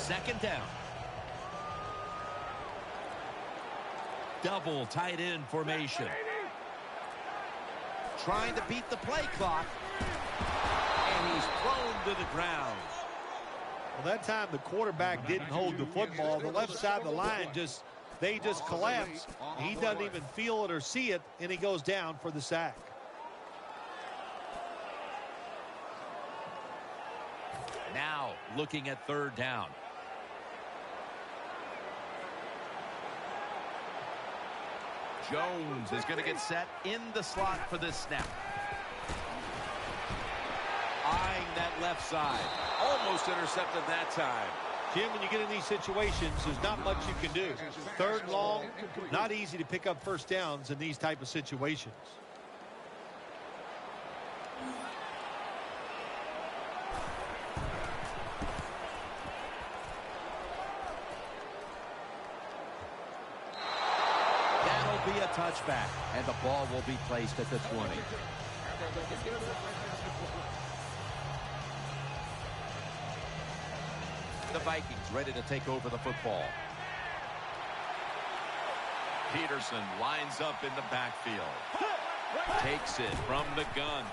Second down. Double tight end formation. Trying to beat the play clock. And he's thrown to the ground. Well, that time the quarterback didn't hold the football. The left side of the line they just collapse. He doesn't even feel it or see it, and he goes down for the sack. Now looking at third down. Jones is going to get set in the slot for this snap. Eyeing that left side. Almost intercepted that time. Jim, when you get in these situations, there's not much you can do. Third and long, not easy to pick up first downs in these type of situations. That'll be a touchback, and the ball will be placed at the 20. The Vikings ready to take over the football. Peterson lines up in the backfield. Takes it from the gun.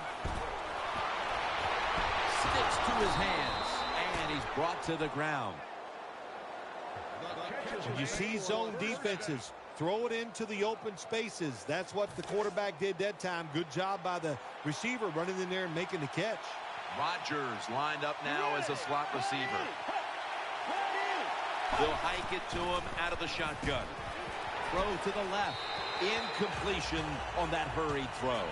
Sticks to his hands, and he's brought to the ground. When you see zone defenses, throw it into the open spaces. That's what the quarterback did that time. Good job by the receiver running in there and making the catch. Rodgers lined up now as a slot receiver. They'll hike it to him out of the shotgun. Throw to the left. Incompletion on that hurried throw.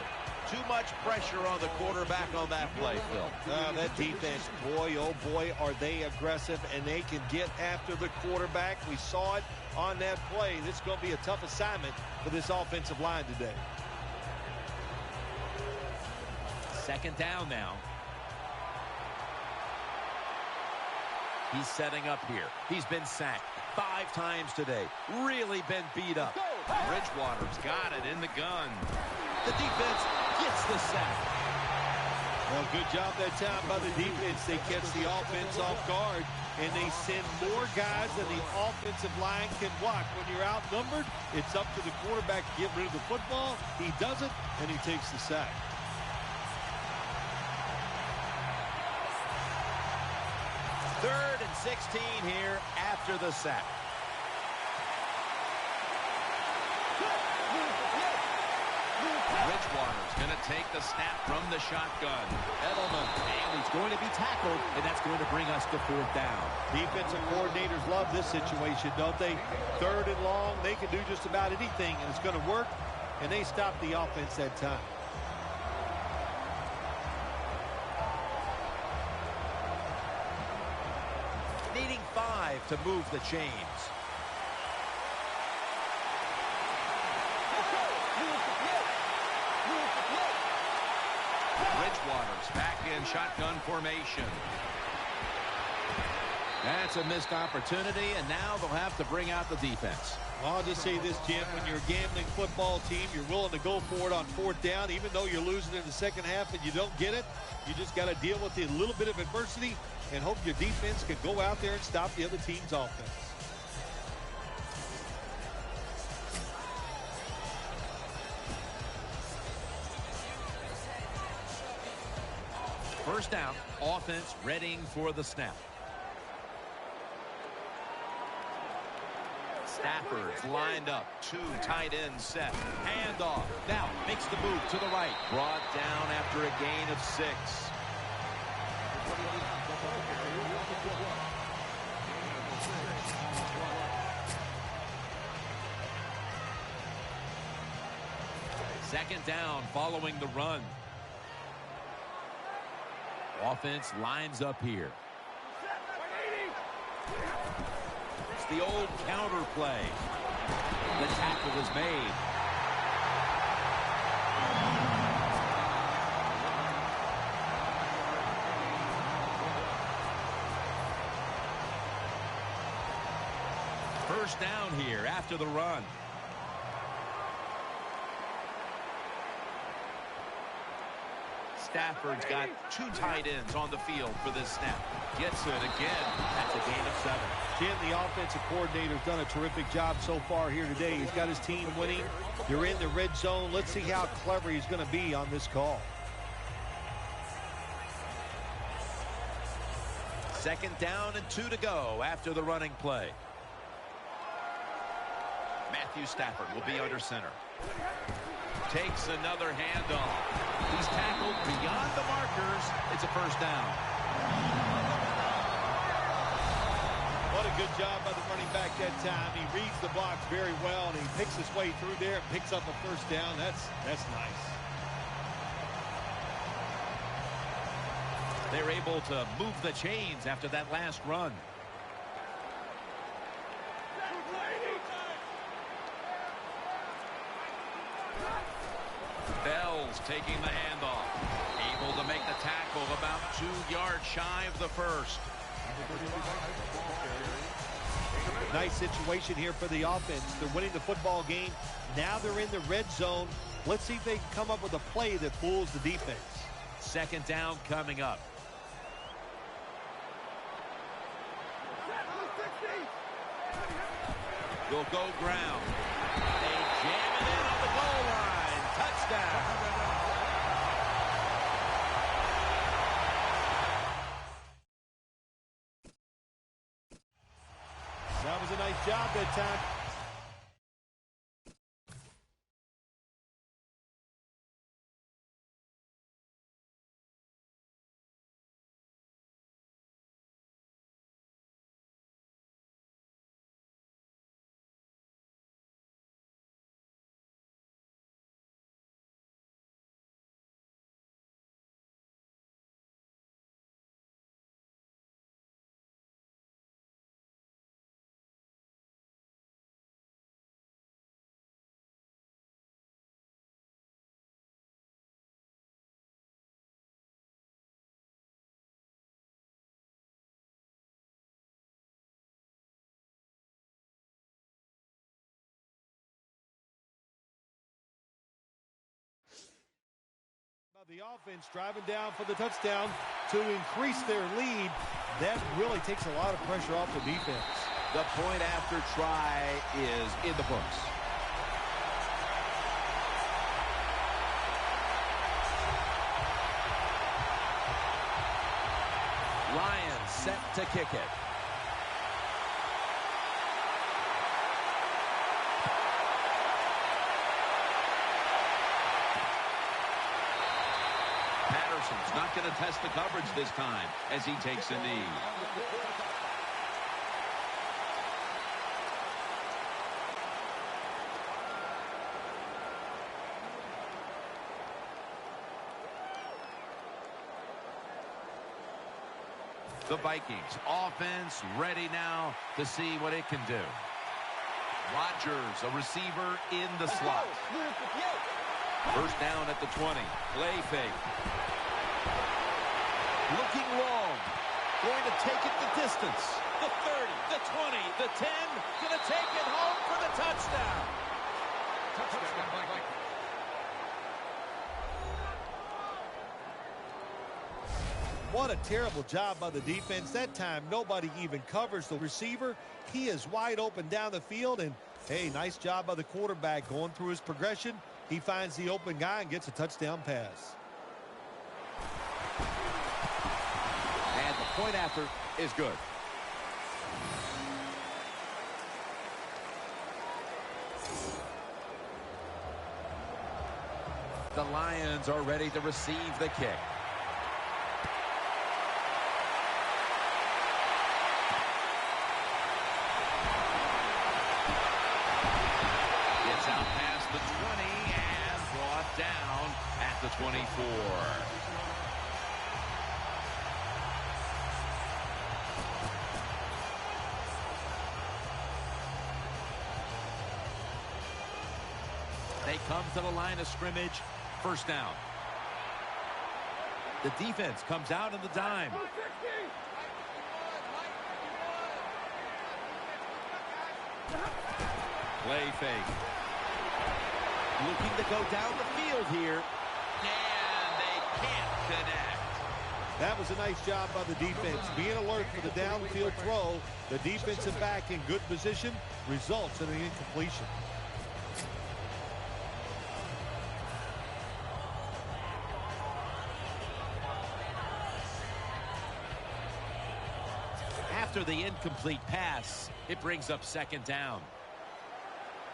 Too much pressure on the quarterback on that play, Phil. That defense, boy, oh boy, are they aggressive, and they can get after the quarterback. We saw it on that play. This is going to be a tough assignment for this offensive line today. Second down now. He's setting up here. He's been sacked 5 times today. Really been beat up. Bridgewater's got it in the gun. The defense gets the sack. Well, good job that time by the defense. They catch the offense off guard, and they send more guys than the offensive line can block. When you're outnumbered, it's up to the quarterback to get rid of the football. He does it, and he takes the sack. Third and 16 here after the sack. Bridgewater's going to take the snap from the shotgun. Edelman, and he's going to be tackled, and that's going to bring us to fourth down. Defensive coordinators love this situation, don't they? Third and long, they can do just about anything, and it's going to work, and they stop the offense that time. Needing 5 to move the chains. Bridgewater's back in shotgun formation. That's a missed opportunity, and now they'll have to bring out the defense. Well, I'll just say this, Jim. When you're a gambling football team, you're willing to go for it on fourth down, even though you're losing in the second half and you don't get it. You just got to deal with a little bit of adversity and hope your defense can go out there and stop the other team's offense. First down, offense readying for the snap. Stafford's lined up, 2 tight ends set. Handoff. Now makes the move to the right. Brought down after a gain of 6. Second down following the run. Offense lines up here. It's the old counter play. The tackle is made. First down here after the run. Stafford's got 2 tight ends on the field for this snap. Gets it again. That's a gain of 7. Jim, the offensive coordinator's done a terrific job so far here today. He's got his team winning. They're in the red zone. Let's see how clever he's going to be on this call. 2nd down and 2 to go after the running play. Matthew Stafford will be under center. Takes another handoff. He's tackled beyond the markers. It's a 1st down. What a good job by the running back that time. He reads the blocks very well, and he picks his way through there and picks up a 1st down. That's nice. They're able to move the chains after that last run. Bell's taking the handoff. Able to make the tackle about 2 yards shy of the 1st. Nice situation here for the offense. They're winning the football game. Now they're in the red zone. Let's see if they can come up with a play that fools the defense. 2nd down coming up. Will go ground. They jam it in on the goal line. Touchdown. That was a nice job that time. The offense driving down for the touchdown to increase their lead. That really takes a lot of pressure off the defense. The point after try is in the books. Lions set to kick it. Patterson's not going to test the coverage this time as he takes a knee. The Vikings offense ready now to see what it can do. Rodgers, a receiver in the slot. 1st down at the 20. Play fake. Looking long. Going to take it the distance. The 30, the 20, the 10. Going to take it home for the touchdown. Touchdown Vikings. What a terrible job by the defense. That time, nobody even covers the receiver. He is wide open down the field, and, hey, nice job by the quarterback going through his progression. He finds the open guy and gets a touchdown pass. And the point after is good. The Lions are ready to receive the kick. Out past the 20 and brought down at the 24. They come to the line of scrimmage. 1st down. The defense comes out in the dime. Play fake. Looking to go down the field here. And they can't connect. That was a nice job by the defense. Being alert for the downfield throw, the defensive back in good position results in an incompletion. After the incomplete pass, it brings up second down.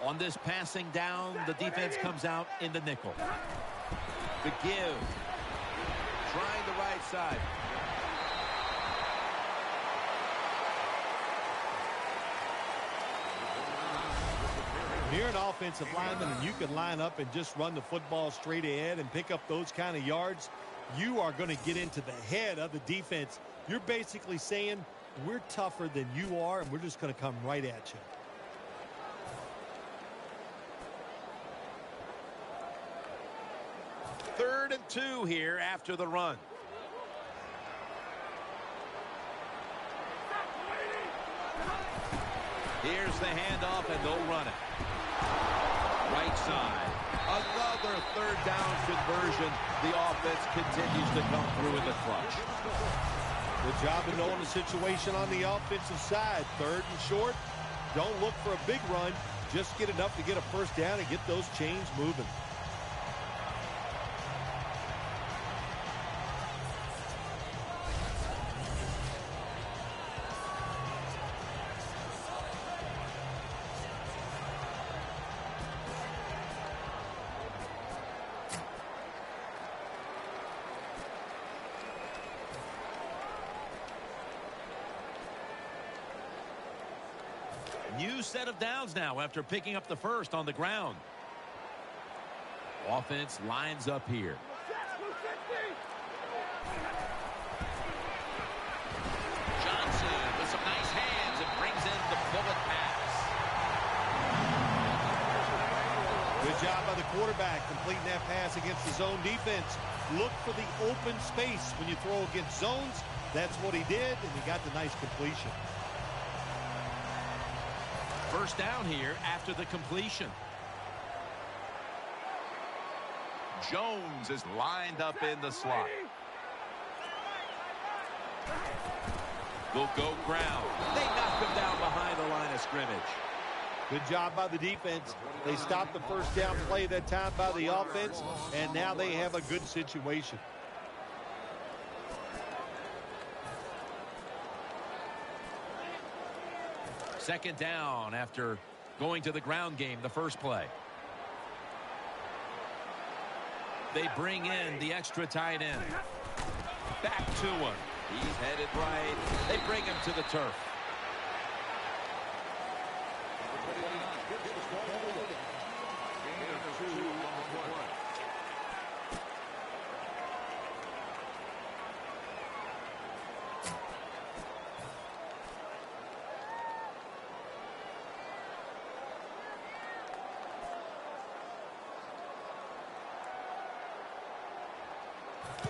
On this passing down, the defense comes out in the nickel. The give. Trying the right side. When you're an offensive lineman and you can line up and just run the football straight ahead and pick up those kind of yards, you are going to get into the head of the defense. You're basically saying, we're tougher than you are, and we're just going to come right at you. Third and 2 here after the run. Here's the handoff, and they'll run it. Right side. Another third down conversion. The offense continues to come through in the clutch. Good job of knowing the situation on the offensive side. Third and short. Don't look for a big run. Just get enough to get a first down and get those chains moving. New set of downs now after picking up the first on the ground. Offense lines up here. Johnson with some nice hands and brings in the bullet pass. Good job by the quarterback completing that pass against the zone defense. Look for the open space when you throw against zones. That's what he did, and he got the nice completion. First down here after the completion. Jones is lined up in the slot. They'll go ground. They knock him down behind the line of scrimmage. Good job by the defense. They stopped the first down play that time by the offense, and now they have a good situation. Second down after going to the ground game the first play. They bring in the extra tight end. Back to him. He's headed right. They bring him to the turf.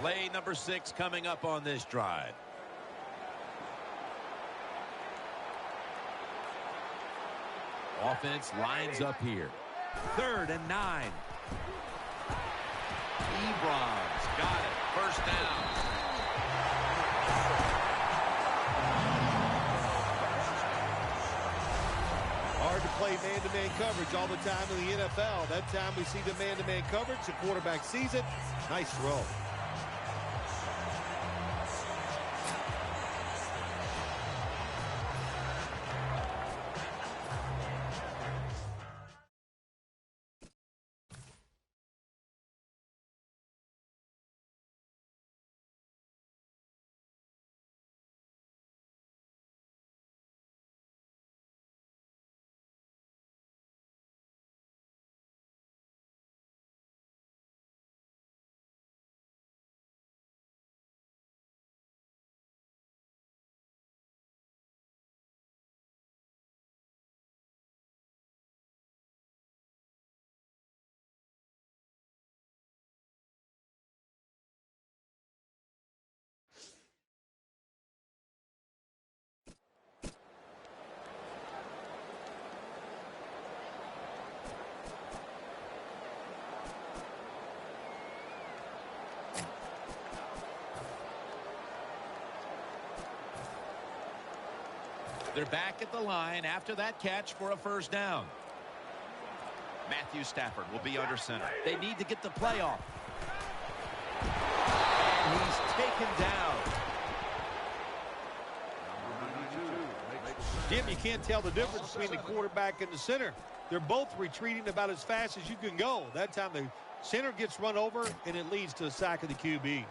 Play number 6 coming up on this drive. Offense lines up here. 3rd and 9. Ebron's got it. First down. Hard to play man-to-man coverage all the time in the NFL. That time we see the man-to-man coverage. The quarterback sees it. Nice throw. They're back at the line after that catch for a first down. Matthew Stafford will be under center. They need to get the play off. And he's taken down. Jim, you can't tell the difference between the quarterback and the center. They're both retreating about as fast as you can go. That time the center gets run over, and it leads to a sack of the QB.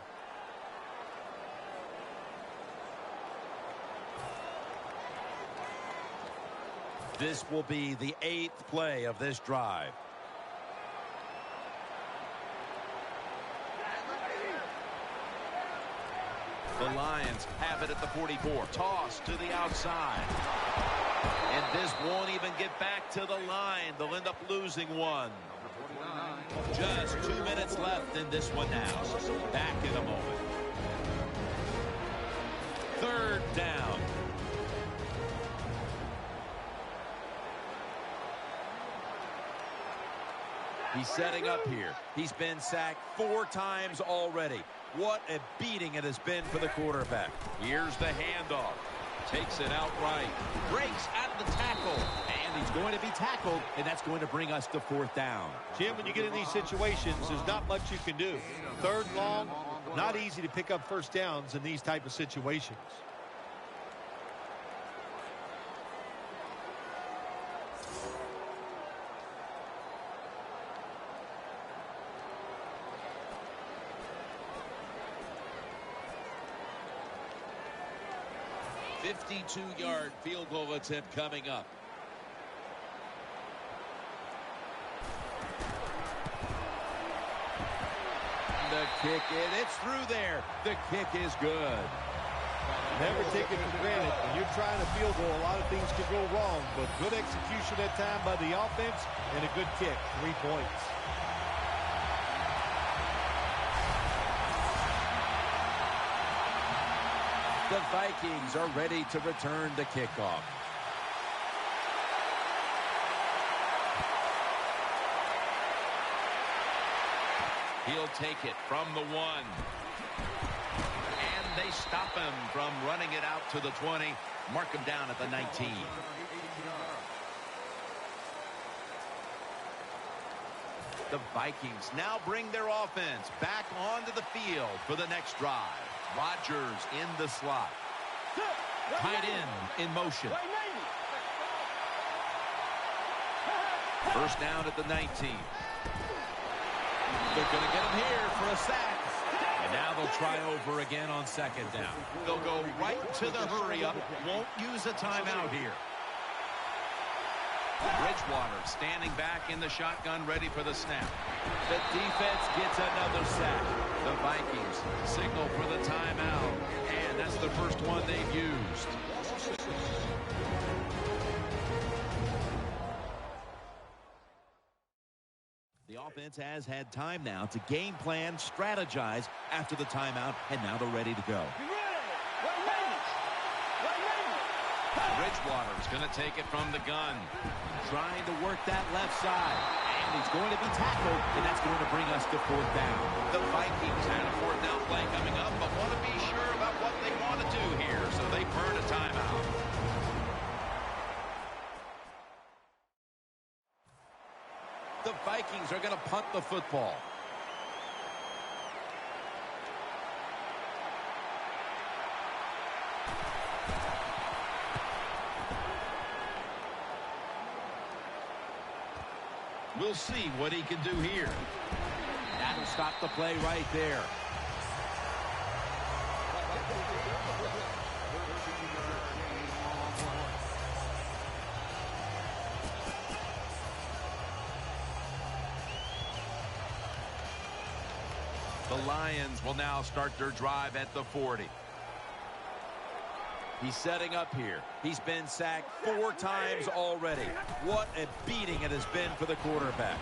This will be the 8th play of this drive. The Lions have it at the 44. Toss to the outside. And this won't even get back to the line. They'll end up losing one. Just 2 minutes left in this one now. Back in a moment. 3rd down. He's setting up here. He's been sacked 4 times already. What a beating it has been for the quarterback. Here's the handoff. Takes it outright. Breaks out of the tackle. And he's going to be tackled, and that's going to bring us to 4th down. Jim, when you get in these situations, there's not much you can do. 3rd and long, not easy to pick up first downs in these type of situations. A 52-yard field goal attempt coming up. The kick in. It's through there. The kick is good. Never take it for granted. When you're trying a field goal, a lot of things could go wrong, but good execution that time by the offense and a good kick. 3 points. The Vikings are ready to return the kickoff. He'll take it from the 1. And they stop him from running it out to the 20. Mark him down at the 19. The Vikings now bring their offense back onto the field for the next drive. Rodgers in the slot. Tight end in motion. First down at the 19. They're going to get him here for a sack. And now they'll try over again on 2nd down. They'll go right to the hurry-up. Won't use a timeout here. Bridgewater standing back in the shotgun, ready for the snap. The defense gets another sack. The Vikings signal for the timeout, and that's the first one they've used. The offense has had time now to game plan, strategize after the timeout, and now they're ready to go. Bridgewater's going to take it from the gun. Trying to work that left side. And he's going to be tackled, and that's going to bring us to 4th down. The Vikings had a 4th down play coming up, but want to be sure about what they want to do here, so they burn a timeout. The Vikings are going to punt the football. We'll see what he can do here. That'll stop the play right there. The Lions will now start their drive at the 40. He's setting up here. He's been sacked 4 times already. What a beating it has been for the quarterback.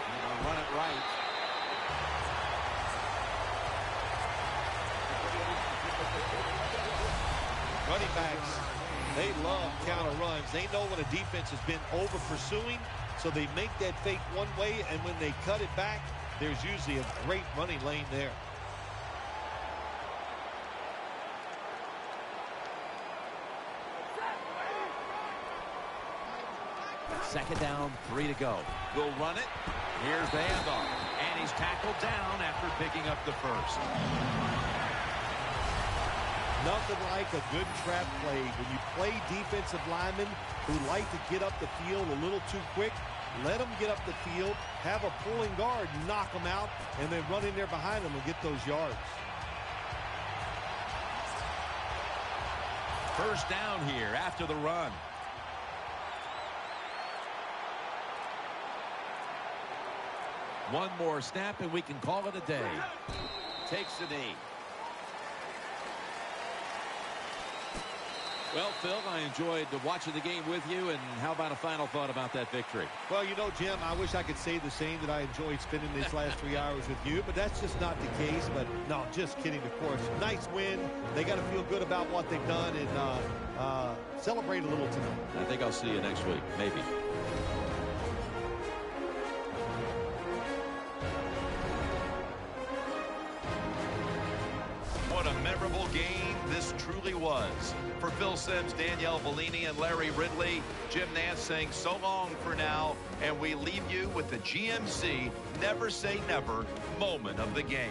They'll run it right. Running backs, they love counter runs. They know when a defense has been over pursuing, so they make that fake one way, and when they cut it back, there's usually a great running lane there. Second down, 3 to go. We'll run it. Here's the handoff. And he's tackled down after picking up the first. Nothing like a good trap play. When you play defensive linemen who like to get up the field a little too quick, let them get up the field, have a pulling guard, knock them out, and then run in there behind them and get those yards. First down here after the run. One more snap and we can call it a day. Takes the knee. Well, Phil, I enjoyed watching the game with you, and how about a final thought about that victory? Well, you know, Jim, I wish I could say the same, that I enjoyed spending these last 3 hours with you, but that's just not the case. But no, just kidding, of course. Nice win. They got to feel good about what they've done and celebrate a little tonight. I think I'll see you next week, maybe. What a memorable game this truly was. For Phil Simms, Danielle Bellini, and Larry Ridley, Jim Nance saying so long for now, and we leave you with the GMC Never Say Never moment of the game.